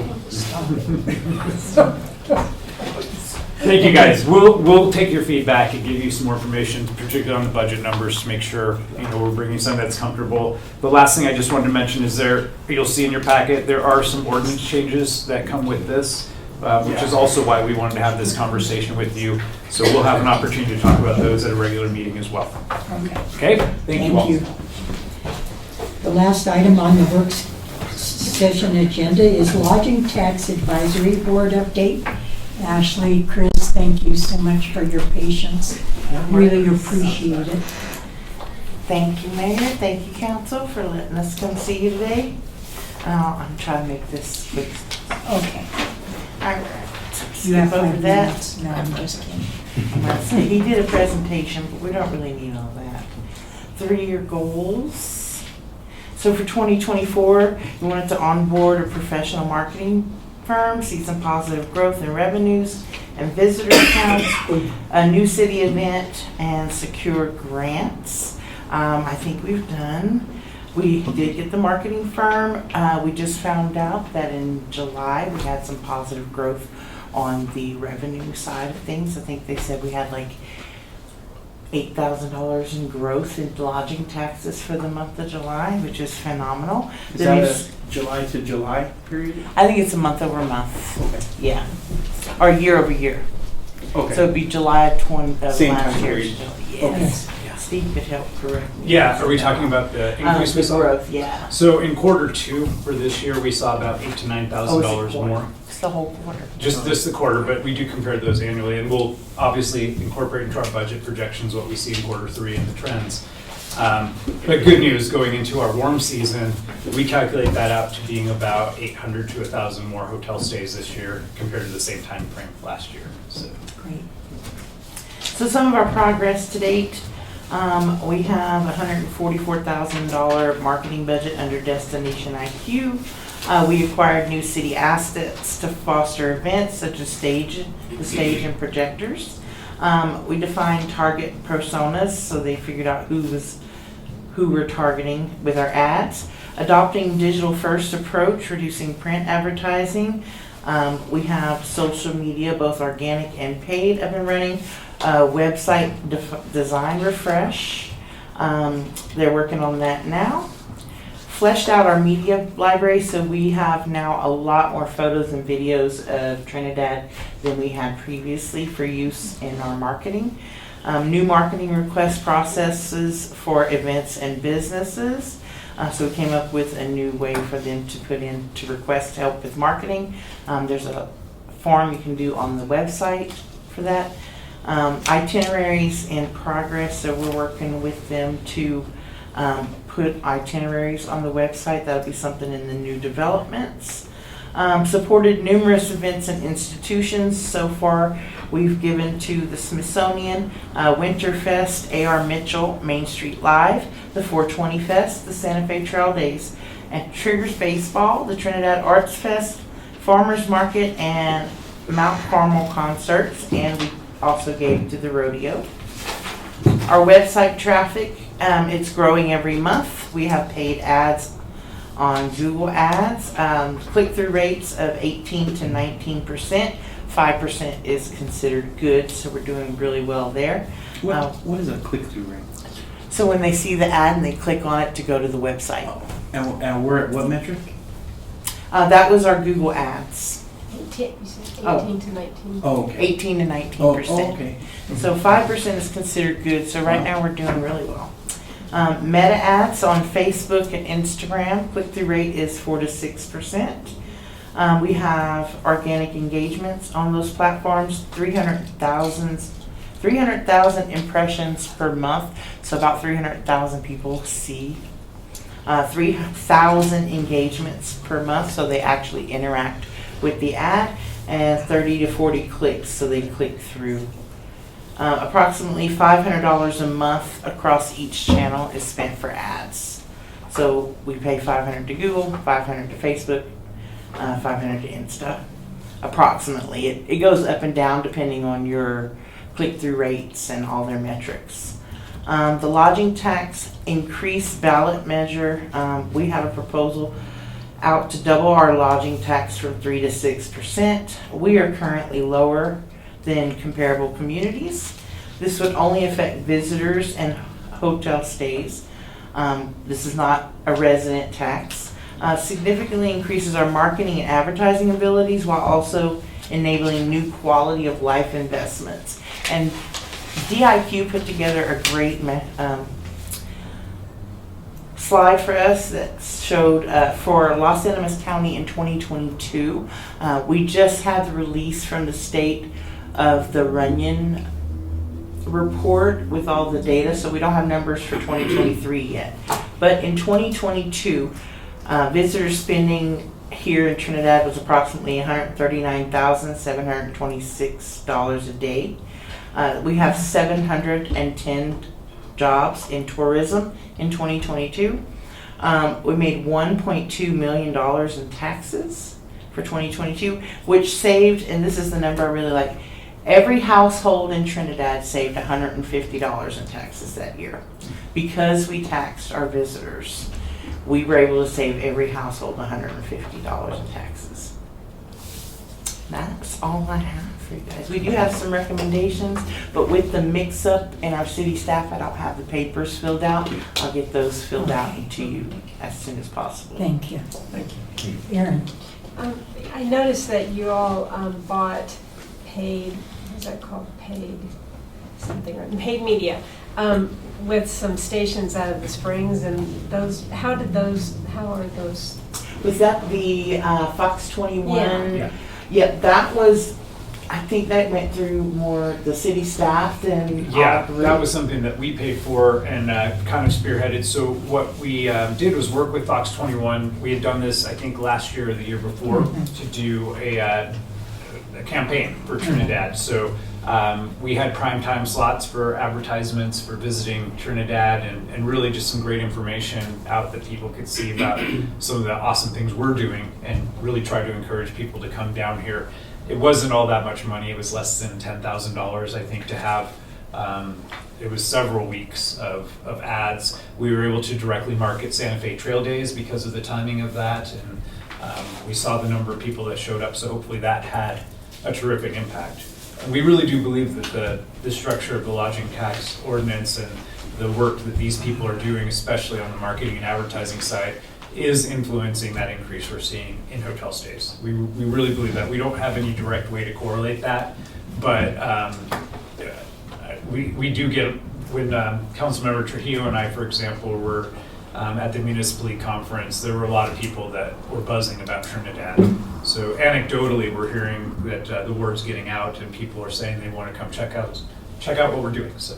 Thank you, guys. We'll take your feedback and give you some more information, particularly on the budget numbers, to make sure, we're bringing something that's comfortable. The last thing I just wanted to mention is you'll see in your packet, there are some ordinance changes that come with this, which is also why we wanted to have this conversation with you. So we'll have an opportunity to talk about those at a regular meeting as well. Okay. Okay? Thank you all. The last item on the work session agenda is Lodging Tax Advisory Board update. Ashley, Chris, thank you so much for your patience. Really appreciate it. Thank you, Mayor. Thank you, Council, for letting us come see you today. I'm trying to make this quick. Okay. All right. You have Skip over 5 that. minutes. No, I'm just kidding. I'm gonna say, he did a presentation, but we don't really need all that. 3-year goals. So for 2024, we wanted to onboard a professional marketing firm, see some positive growth in revenues and visitor counts, a new city event, and secure grants. I think we did get the marketing firm. We just found out that in July we had some positive growth on the revenue side of things. I think they said we had like $8,000 in growth in lodging taxes for the month of July, which is phenomenal. Is that a July to July period? I think it's a month over month. Okay. Yeah. Or year over year. Okay. So it'd be July of Same last time year. period. Yes. Steve could help correct me. Yeah, are we talking about the increase we The saw? growth, yeah. So in quarter 2 for this year, we saw about $8,000 to $9,000 more. It's the whole quarter. Just this the quarter, but we do compare those annually, and we'll obviously incorporate into our budget projections what we see in quarter 3 and the trends. But good news, going into our warm season, we calculate that out to being about 800 to 1,000 more hotel stays this year compared to the same time frame last year. So. Great. So some of our progress to date, we have $144,000 marketing budget under Destination IQ. We acquired new city assets to foster events such as the stage and projectors. We defined target personas, so they figured out who we're targeting with our ads. Adopting digital first approach, reducing print advertising. We have social media, both organic and paid, up and running. Website design refresh. They're working on that now. Fleshed out our media library, so we have now a lot more photos and videos of Trinidad than we had previously for use in our marketing. New marketing request processes for events and businesses. So we came up with a new way for them to put in to request help with marketing. There's a form you can do on the website for that. Itineraries in progress, so we're working with them to put itineraries on the website. That'll be something in the new developments. Supported numerous events and institutions. So far, we've given to the Smithsonian, Winterfest, A.R. Mitchell, Main Street Live, the 420 Fest, the Santa Fe Trail Days, and Triggers Baseball, the Trinidad Arts Fest, Farmers Market, and Mount Carmel concerts, and we also gave to the rodeo. Our website traffic, it's growing every month. We have paid ads on Google Ads, click-through rates of 18 to 19%. 5% is considered good, so we're doing really well there. What is a click-through rate? So when they see the ad and they click on it to go to the website. And we're at what metric? That was our Google Ads. 18 to 19. Oh, okay. 18 to 19%. Oh, okay. So 5% is considered good. So right now we're doing really well. Meta ads on Facebook and Instagram, click-through rate is 4 to 6%. We have organic engagements on those platforms, 300,000 impressions per month. So about 300,000 people see. 3,000 engagements per month, so they actually interact with the ad, and 30 to 40 clicks, so they click through. Approximately $500 a month across each channel is spent for ads. So we pay $500 to Google, $500 to Facebook, $500 to Insta. Approximately. It goes up and down depending on your click-through rates and all their metrics. The lodging tax increase ballot measure, we have a proposal out to double our lodging tax from 3 to 6%. We are currently lower than comparable communities. This would only affect visitors and hotel stays. This is not a resident tax. Significantly increases our marketing and advertising abilities while also enabling new quality of life investments. And DIQ put together a great slide for us that showed for Los Animas County in 2022. We just had the release from the state of the Runyon report with all the data, so we don't have numbers for 2023 yet. But in 2022, visitor spending here in Trinidad was approximately $139,726 a day. We have 710 jobs in tourism in 2022. We made $1.2 million in taxes for 2022, which saved, and this is the number I really like, every household in Trinidad saved $150 in taxes that year. Because we taxed our visitors, we were able to save every household $150 in taxes. That's all I have for you guys. We do have some recommendations, but with the mix-up in our city staff, I don't have the papers filled out. I'll get those filled out to you as soon as possible. Thank you. Thank you. Erin? I noticed that you all bought paid, what's that called, paid something, or paid media, with some stations out of the Springs, and those, how are those? Was that the Fox 21? Yeah. Yeah, that was, I think that went through more the city staff than Yeah, our group. that was something that we paid for and kind of spearheaded. So what we did was work with Fox 21. We had done this, I think, last year or the year before to do a campaign for Trinidad. So we had primetime slots for advertisements for visiting Trinidad, and really just some great information out that people could see about some of the awesome things we're doing, and really try to encourage people to come down here. It wasn't all that much money. It was less than $10,000, I think, to have. It was several weeks of ads. We were able to directly market Santa Fe Trail Days because of the timing of that, and we saw the number of people that showed up, so hopefully that had a terrific impact. And we really do believe that the structure of the lodging tax ordinance and the work that these people are doing, especially on the marketing and advertising side, is influencing that increase we're seeing in hotel stays. We really believe that. We don't have any direct way to correlate that, but we do get, when Councilmember Trujillo and I, for example, were at the Municipal League Conference, there were a lot of people that were buzzing about Trinidad. So anecdotally, we're hearing that the word's getting out, and people are saying they want to come check out what we're doing. So,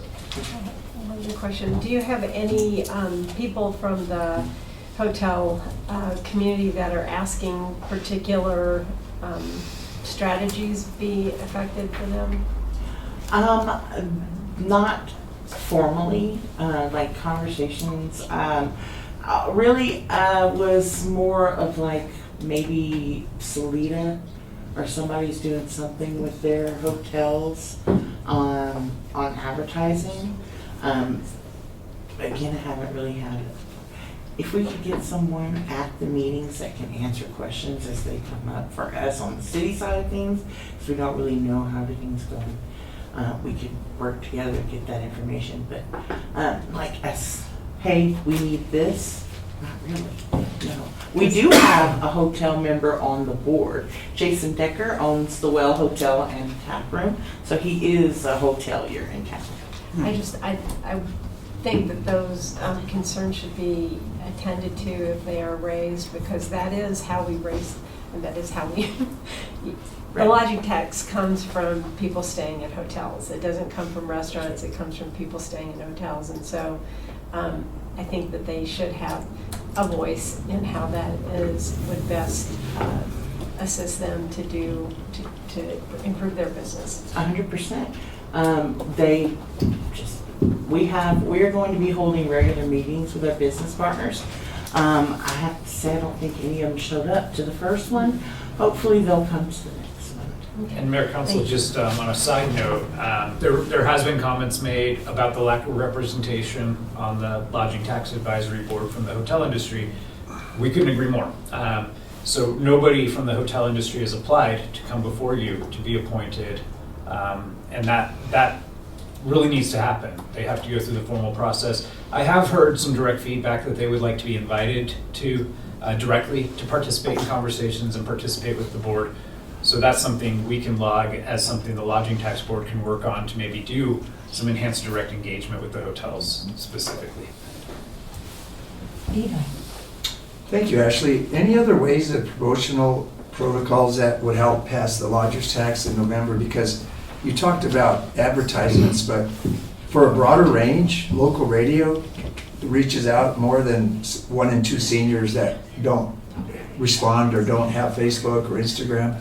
Another question: do you have any people from the hotel community that are asking particular strategies be effective for them? Not formally, like conversations. Really was more of like maybe Salida or somebody's doing something with their hotels on advertising. Again, I haven't really had it. If we could get someone at the meetings that can answer questions as they come up for us on the city side of things, because we don't really know how things go. We could work together to get that information, but like us, hey, we need this. Not really. No. We do have a hotel member on the board. Jason Decker owns the Well Hotel and Tap Room, so he is a hotelier in town. I think that those concerns should be attended to if they are raised, because that is how we raise, and that is how we. The lodging tax comes from people staying at hotels. It doesn't come from restaurants. It comes from people staying in hotels, and so I think that they should have a voice in how that would best assist them to improve their business. 100%. We are going to be holding regular meetings with our business partners. I have to say, I don't think any of them showed up to the first one. Hopefully they'll come to the next one. Okay. and Mayor Council, just on a side note, there has been comments made about the lack of representation on the Lodging Tax Advisory Board from the hotel industry. We couldn't agree more. So nobody from the hotel industry has applied to come before you to be appointed And that really needs to happen. They have to go through the formal process. I have heard some direct feedback that they would like to be invited to directly to participate in conversations and participate with the board. So that's something we can log as something the lodging tax board can work on to maybe do some enhanced direct engagement with the hotels specifically. Eli. Thank you, Ashley. Any other ways of promotional protocols that would help pass the lodger's tax in November? Because you talked about advertisements, but for a broader range, local radio reaches out more than 1 in 2 seniors that don't respond or don't have Facebook or Instagram.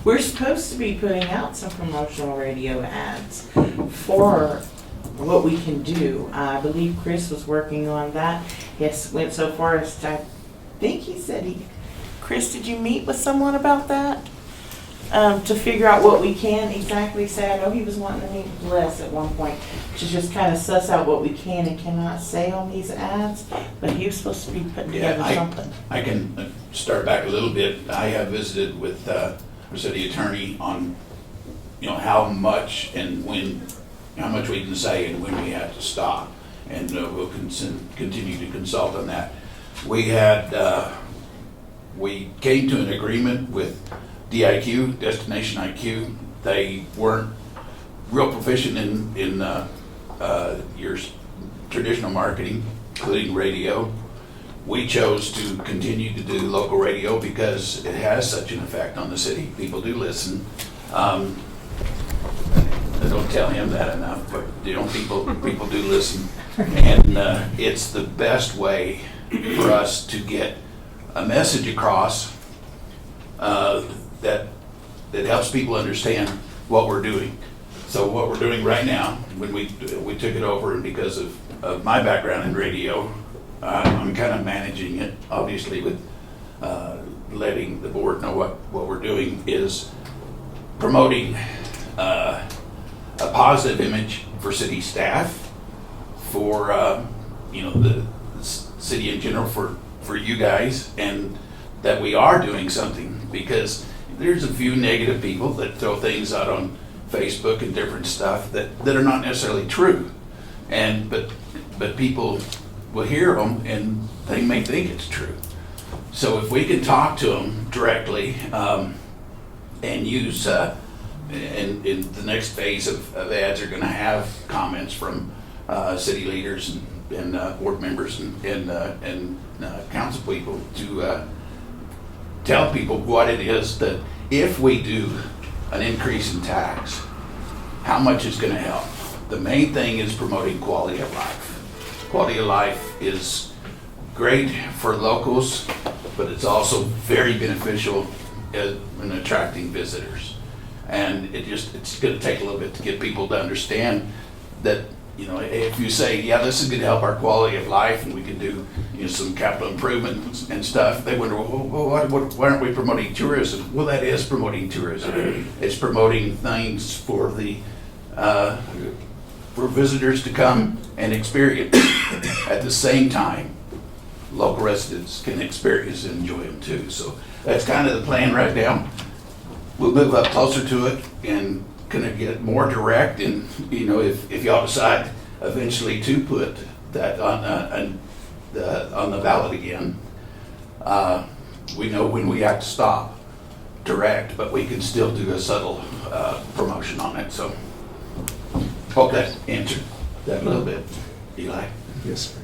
We're supposed to be putting out some promotional radio ads for what we can do. I believe Chris was working on that. Yes, went so far as to, I think he said Chris, did you meet with someone about that? To figure out what we can exactly say. I know he was wanting to meet with Les at one point to just kind of suss out what we can and cannot say on these ads, but he was supposed to be putting together something. I can start back a little bit. I have visited with our city attorney on, how much and when, how much we can say and when we have to stop, and we'll continue to consult on that. We came to an agreement with DIQ, Destination IQ. They weren't real proficient in your traditional marketing, including radio. We chose to continue to do local radio because it has such an effect on the city. People do listen. I don't tell him that enough, but people do listen. And it's the best way for us to get a message across that helps people understand what we're doing. So what we're doing right now, when we took it over, and because of my background in radio, I'm kind of managing it, obviously, with letting the board know what we're doing is promoting a positive image for city staff, for the city in general, for you guys, and that we are doing something, because there's a few negative people that throw things out on Facebook and different stuff that are not necessarily true, but people will hear them and they may think it's true. So if we can talk to them directly and use in the next phase of ads are going to have comments from city leaders and board members and council people to tell people what it is that if we do an increase in tax, how much is going to help. The main thing is promoting quality of life. Quality of life is great for locals, but it's also very beneficial in attracting visitors. And it's going to take a little bit to get people to understand that, if you say, yeah, this is going to help our quality of life and we can do some capital improvements and stuff, they wonder, well, why aren't we promoting tourism? Well, that is promoting tourism. It's promoting things for for visitors to come and experience. At the same time, local residents can experience and enjoy them too. So that's kind of the plan right now. We'll move up closer to it and kind of get more direct, and if y'all decide eventually to put that on the ballot again, we know when we have to stop direct, but we can still do a subtle promotion on it. So hope that answered that a little bit, Eli. Yes, sir.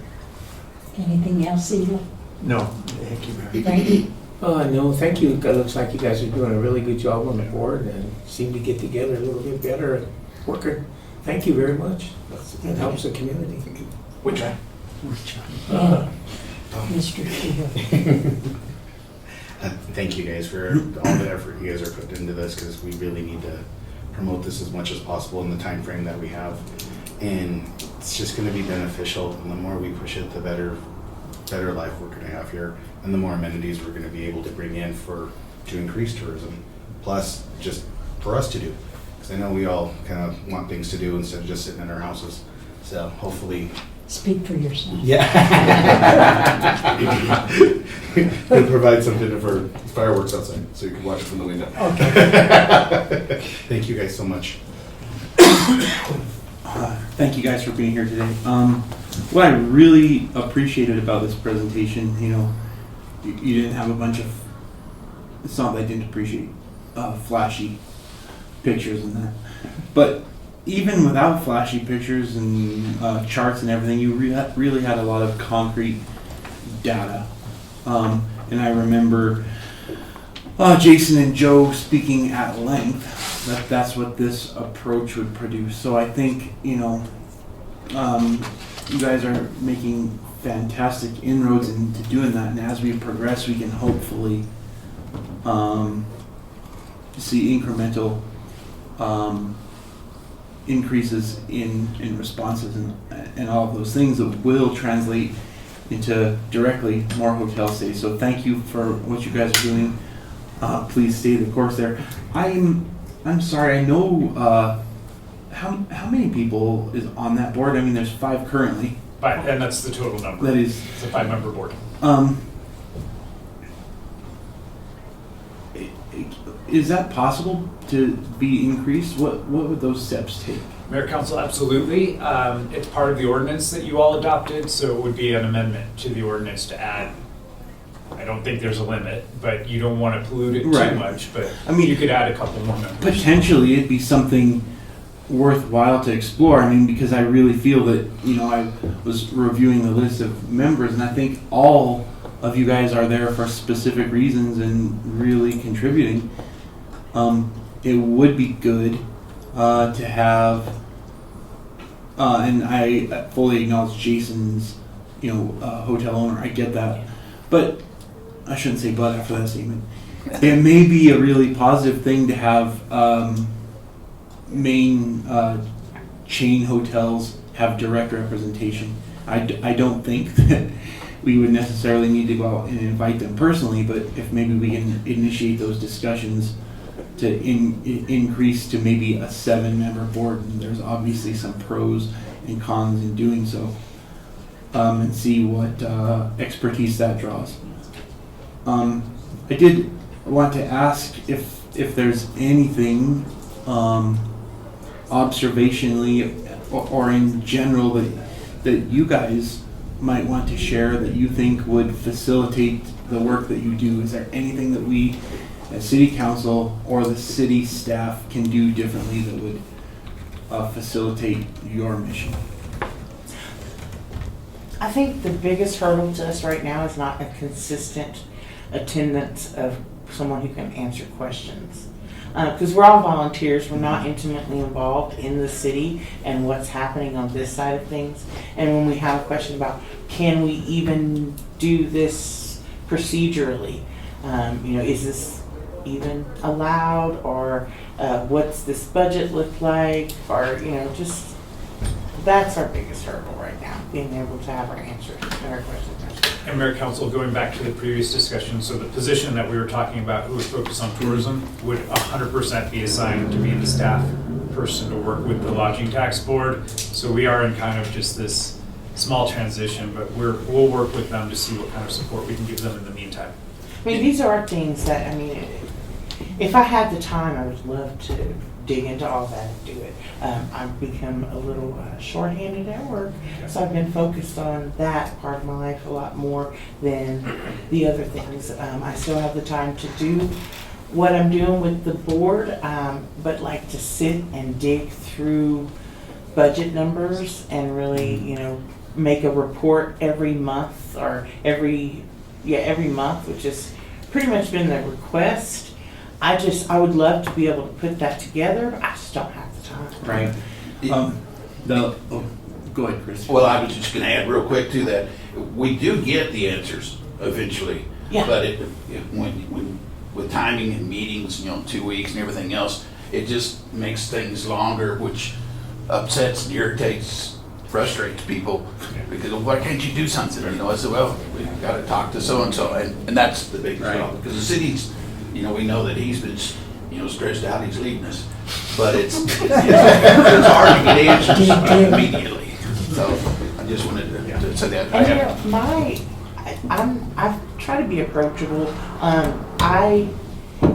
Anything else, Eli? No, thank you, Mary. Frankie? No, thank you. It looks like you guys are doing a really good job on the board and seem to get together a little bit better and working. Thank you very much. That helps the community. We try. Yeah. Mr. Keel. Thank you guys for all the effort you guys are putting into this, because we really need to promote this as much as possible in the time frame that we have. And it's just going to be beneficial, and the more we push it, the better life we're going to have here, and the more amenities we're going to be able to bring in to increase tourism, plus just for us to do, because I know we all kind of want things to do instead of just sitting in our houses. So hopefully, Speak for yourself. yeah, we'll provide something for fireworks outside so you can watch it from the window. Okay. Thank you guys so much. Thank you guys for being here today. What I really appreciated about this presentation, you didn't have a bunch of, it's not that I didn't appreciate flashy pictures and that, but even without flashy pictures and charts and everything, you really had a lot of concrete data. And I remember Jason and Joe speaking at length that's what this approach would produce. So I think, you guys are making fantastic inroads into doing that, and as we progress, we can hopefully see incremental increases in responses and all of those things that will translate into directly more hotel stays. So thank you for what you guys are doing. Please stay the course there. I'm sorry, I know how many people is on that board? I mean, there's 5 currently. And that's the total number. That is, it's a 5-member board. Is that possible to be increased? What would those steps take? Mayor, Council, absolutely. It's part of the ordinance that you all adopted, so it would be an amendment to the ordinance to add. I don't think there's a limit, but you don't want to pollute it too much. But I mean, you could add a couple more members. Potentially, it'd be something worthwhile to explore. I mean, because I really feel that, I was reviewing the list of members, and I think all of you guys are there for specific reasons and really contributing. It would be good to have, and I fully acknowledge Jason's, hotel owner. I get that, but I shouldn't say but after that statement. It may be a really positive thing to have main chain hotels have direct representation. I don't think that we would necessarily need to go out and invite them personally, but if maybe we can initiate those discussions to increase to maybe a 7-member board, and there's obviously some pros and cons in doing so, and see what expertise that draws. I did want to ask if there's anything observationally or in general that you guys might want to share that you think would facilitate the work that you do. Is there anything that we as City Council or the city staff can do differently that would facilitate your mission? I think the biggest hurdle to us right now is not a consistent attendance of someone who can answer questions. Because we're all volunteers, we're not intimately involved in the city and what's happening on this side of things. And when we have a question about, can we even do this procedurally? Is this even allowed? Or what's this budget look like? Or, just that's our biggest hurdle right now, being able to have our answers and our questions. And Mayor, Council, going back to the previous discussion, so the position that we were talking about, who would focus on tourism, would 100% be assigned to be the staff person to work with the lodging tax board. So we are in kind of just this small transition, but we'll work with them to see what kind of support we can give them in the meantime. I mean, these are things that, if I had the time, I would love to dig into all that and do it. I've become a little shorthanded at work, so I've been focused on that part of my life a lot more than the other things. I still have the time to do what I'm doing with the board, but like to sit and dig through budget numbers and really, make a report every month or every month, which has pretty much been the request. I would love to be able to put that together, but I just don't have the time. Right. Go ahead, Chris. Well, I was just going to add real quick to that. We do get the answers eventually, but when with timing and meetings, 2 weeks and everything else, it just makes things longer, which upsets and irritates, frustrates people because why can't you do something? I said, well, we've got to talk to so and so, and that's the biggest problem because the city's. We know that he's been, stressed out. He's leaving us, but it's hard to get answers immediately. So I just wanted to say that. And I've tried to be approachable.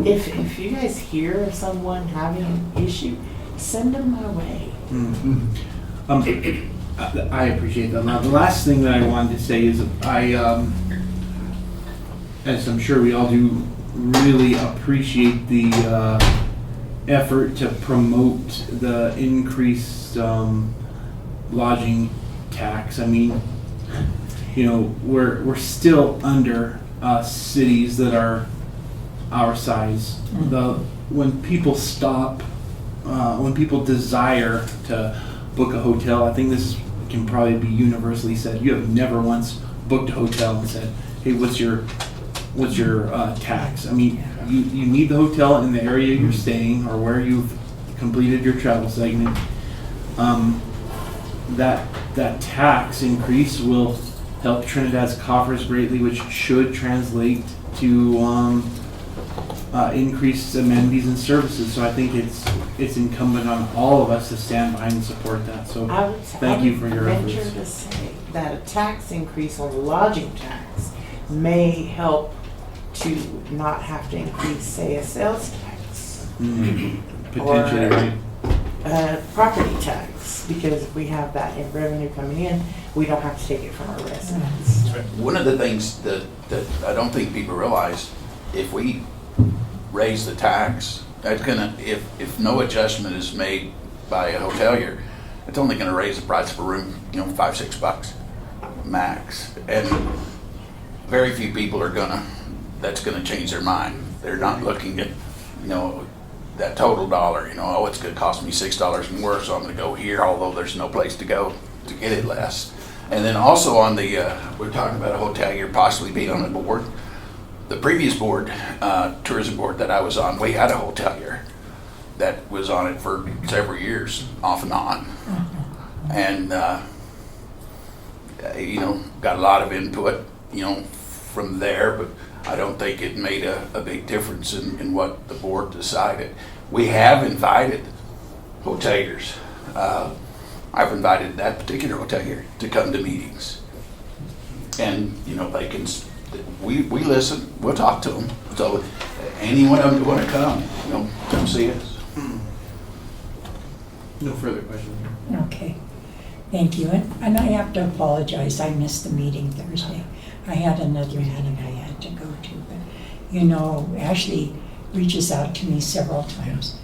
If you guys hear of someone having an issue, send them my way. I appreciate that. Now, the last thing that I wanted to say is as I'm sure we all do, really appreciate the effort to promote the increased lodging tax. I mean, you know, we're still under cities that are our size. When people when people desire to book a hotel, I think this can probably be universally said. You have never once booked a hotel and said, "Hey, what's your tax?" I mean, you need the hotel in the area you're staying or where you've completed your travel segment. That tax increase will help Trinidad's coffers greatly, which should translate to increased amenities and services. So I think it's incumbent on all of us to stand behind and support that. So thank you for your efforts. I would venture to say that a tax increase on the lodging tax may help to not have to increase, say, a sales tax. Potentially, right. Property tax, because if we have that in revenue coming in, we don't have to take it from our residents. One of the things that I don't think people realize, if we raise the tax, that's gonna, if no adjustment is made by a hotelier, it's only gonna raise the price of a room, $5-6 max. And very few people that's gonna change their mind. They're not looking at, that total dollar, it's gonna cost me $6 more, so I'm gonna go here, although there's no place to go to get it less. And then also on the, we're talking about a hotelier possibly being on the board. The previous board, tourism board that I was on, we had a hotelier that was on it for several years, off and on. And, got a lot of input, from there, but I don't think it made a big difference in what the board decided. We have invited hoteliers. I've invited that particular hotelier to come to meetings. And, they can, we listen, we'll talk to them. So anyone of them want to come, come see us. No further questions. Okay, thank you. And I have to apologize, I missed the meeting Thursday. I had another meeting I had to go to, but Ashley reaches out to me several times,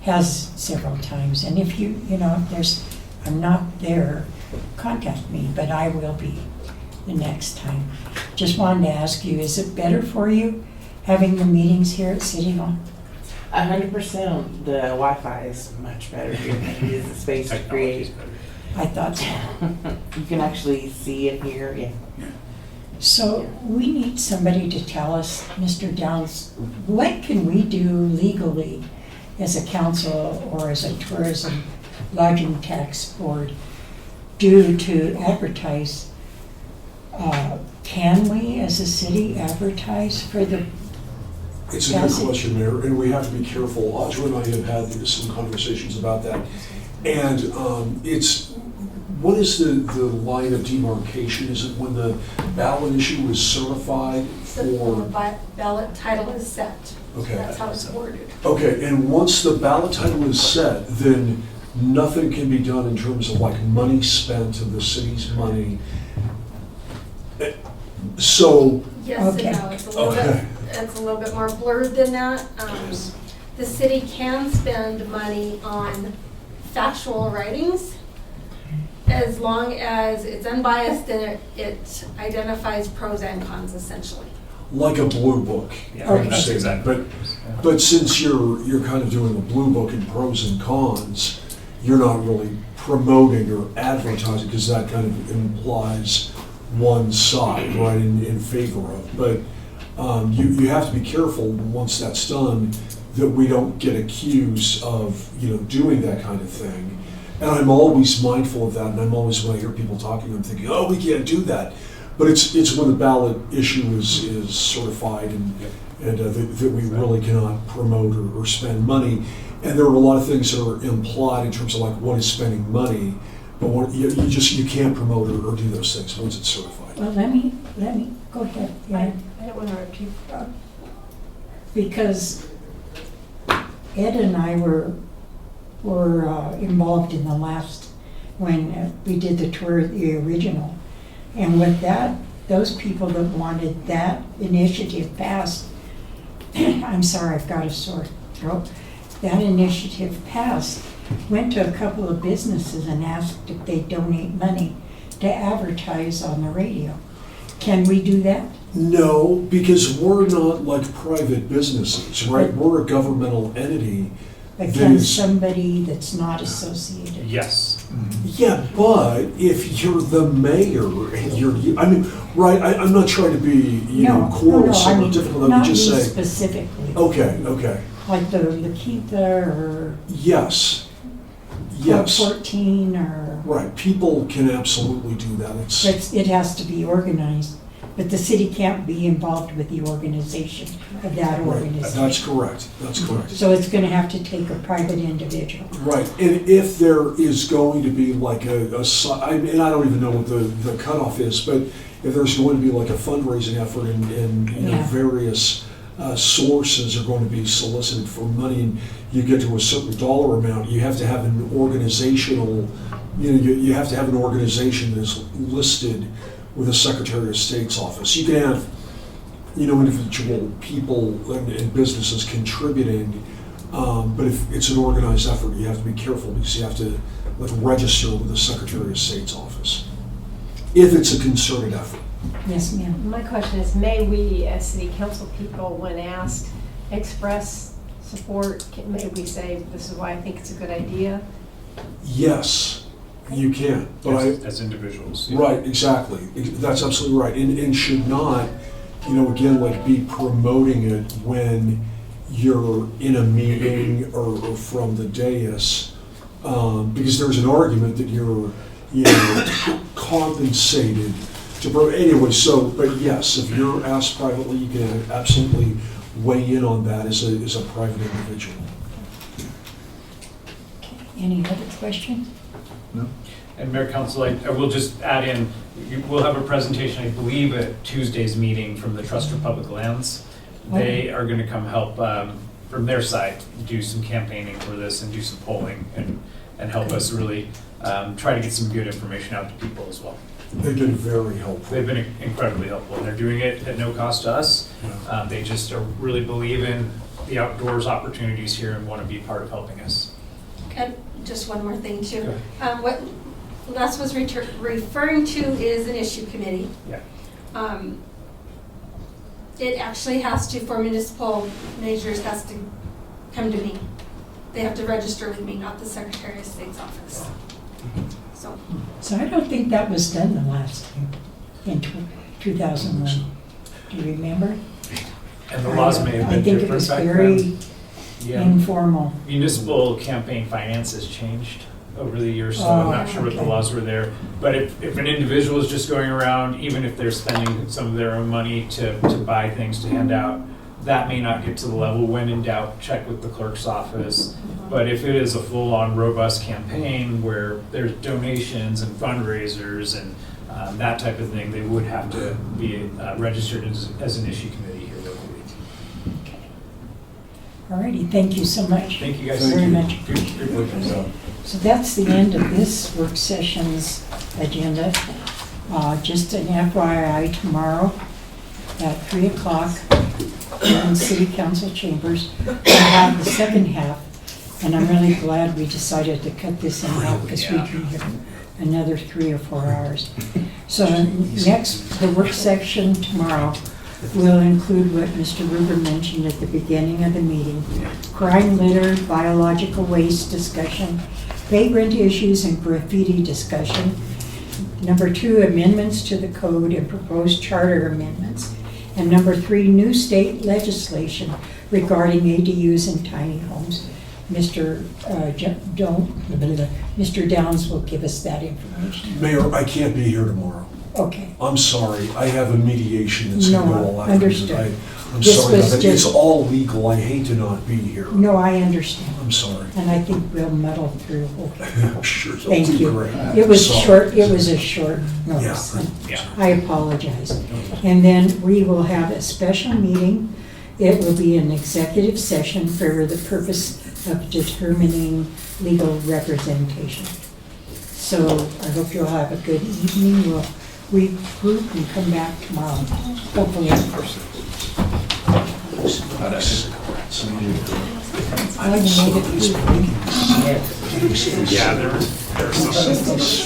and if if I'm not there, contact me, but I will be the next time. Just wanted to ask you, is it better for you having the meetings here at City Hall? 100%. The Wi-Fi is much better here than it is the space to create. I thought so. You can actually see and hear. Yeah. So we need somebody to tell us, Mr. Downs, what can we do legally as a council or as a tourism lodging tax board do to advertise? Can we as a city advertise for the It's a good question, Mayor, and we have to be careful. Audra and I have had some conversations about that. And what is the line of demarcation? Is it when the ballot issue is certified for? The ballot title is set. Okay. That's how it's worded. Okay, and once the ballot title is set, then nothing can be done in terms of like money spent of the city's money. So. Yes Okay. and no, it's a little bit more blurred than that. The city can spend money on factual writings as long as it's unbiased and it identifies pros and cons essentially. Like a blue book. Yeah, I that's say exactly. that. But since you're kind of doing a blue book in pros and cons, you're not really promoting or advertising because that kind of implies one side, right, in favor of. But you have to be careful once that's done that we don't get accused of doing that kind of thing. And I'm always mindful of that, and I'm always, when I hear people talking, I'm thinking, oh, we can't do that. But it's when the ballot issue is certified and that we really cannot promote or spend money. And there are a lot of things that are implied in terms of like what is spending money, but you can't promote or do those things once it's certified. Well, let me go ahead. Yeah. I don't want to repeat. Because Ed and I were were involved in the last, when we did the tour of the original. And with that, those people that wanted that initiative passed, I'm sorry, I've got a sore throat. That initiative passed, went to a couple of businesses and asked if they'd donate money to advertise on the radio. Can we do that? No, because we're not like private businesses, right? We're a governmental entity. But that can is- somebody that's not associated? Yes. Yeah, but if you're the mayor and I mean, right, I'm not trying to be, No, quarrelsome I or mean, difficult, let not me just me say. specifically. Okay, Like the Lakita or yes, Club yes, 14 or, right, people can absolutely do that, but it has to be organized. But the city can't be involved with the organization of that right, organization. that's correct. So it's gonna have to take a private individual. Right, and if there is going to be like I mean, I don't even know what the cutoff is, but if there's going to be like a fundraising effort and Yeah. various sources are going to be solicited for money, and you get to a certain dollar amount, you have to have an organizational, you have to have an organization that is listed with the Secretary of State's office. You can have, individual people and businesses contributing, but if it's an organized effort, you have to be careful because you have to register with the Secretary of State's office. If it's a concerted effort. Yes, ma'am. My question is, may we, as city council people, when asked, express support? May we say, this is why I think it's a good idea? Yes, you can, but As individuals. yeah. right, exactly. That's absolutely right. And should not, again, be promoting it when you're in a meeting or from the dais, because there's an argument that you're, compensated to, anyway, but yes, if you're asked privately, you can absolutely weigh in on that as a private individual. Any other questions? And Mayor Council, I will just add in, we'll have a presentation, I believe, at Tuesday's meeting from the Trust for Public Lands. They are going to come help, from their side, do some campaigning for this and do some polling and help us really try to get some good information out to people as well. They've been very helpful. They've been incredibly helpful, and they're doing it at no cost to us. They just really believe in the outdoors opportunities here and want to be part of helping us. And just one more thing too. Go What Les was referring to is an issue committee. Yeah. It actually has to, for municipal measures, has to come to me. They have to register with me, not the Secretary of State's office. So I don't think that was done the last time, in 2001. Do you remember? And the laws may have been I think it different was back very then. Yeah. informal. Municipal campaign finance has changed over the years, so I'm not sure what the okay. laws were there. But if an individual is just going around, even if they're spending some of their own money to buy things to hand out, that may not get to the level. When in doubt, check with the clerk's office. But if it is a full-on robust campaign where there's donations and fundraisers and that type of thing, they would have to be registered as an issue committee here locally. All righty, thank you so much. Thank you guys. Very much. Good work. So that's the end of this work session's agenda. Just an FYI, tomorrow at 3 o'clock in City Council chambers, we'll have the second half. And I'm really glad we decided to cut this in half because we'd be here another 3 or 4 hours. So next, the work section tomorrow will include what Mr. Ruger mentioned at the beginning of the meeting: crime, litter, biological waste discussion, vagrant issues, and graffiti discussion. Number 2, amendments to the code and proposed charter amendments. And number 3, new state legislation regarding ADUs and tiny homes. Mr. Downs will give us that information. Mayor, I can't be here tomorrow. Okay. I'm sorry, I have a mediation that's going to go all afternoon. Understood. I'm This sorry, was but it's just- all legal, I hate to not be here. No, I understand. I'm sorry. And I think we'll muddle through. Sure, you'll Thank do you. great. It was Sorry. short, it was a short notice. Yeah. I apologize. And then we will have a special meeting. It will be an executive session for the purpose of determining legal representation. So I hope you'll have a good evening. We'll regroup and come back tomorrow, hopefully. Oh, you made it through. Yeah, there are some.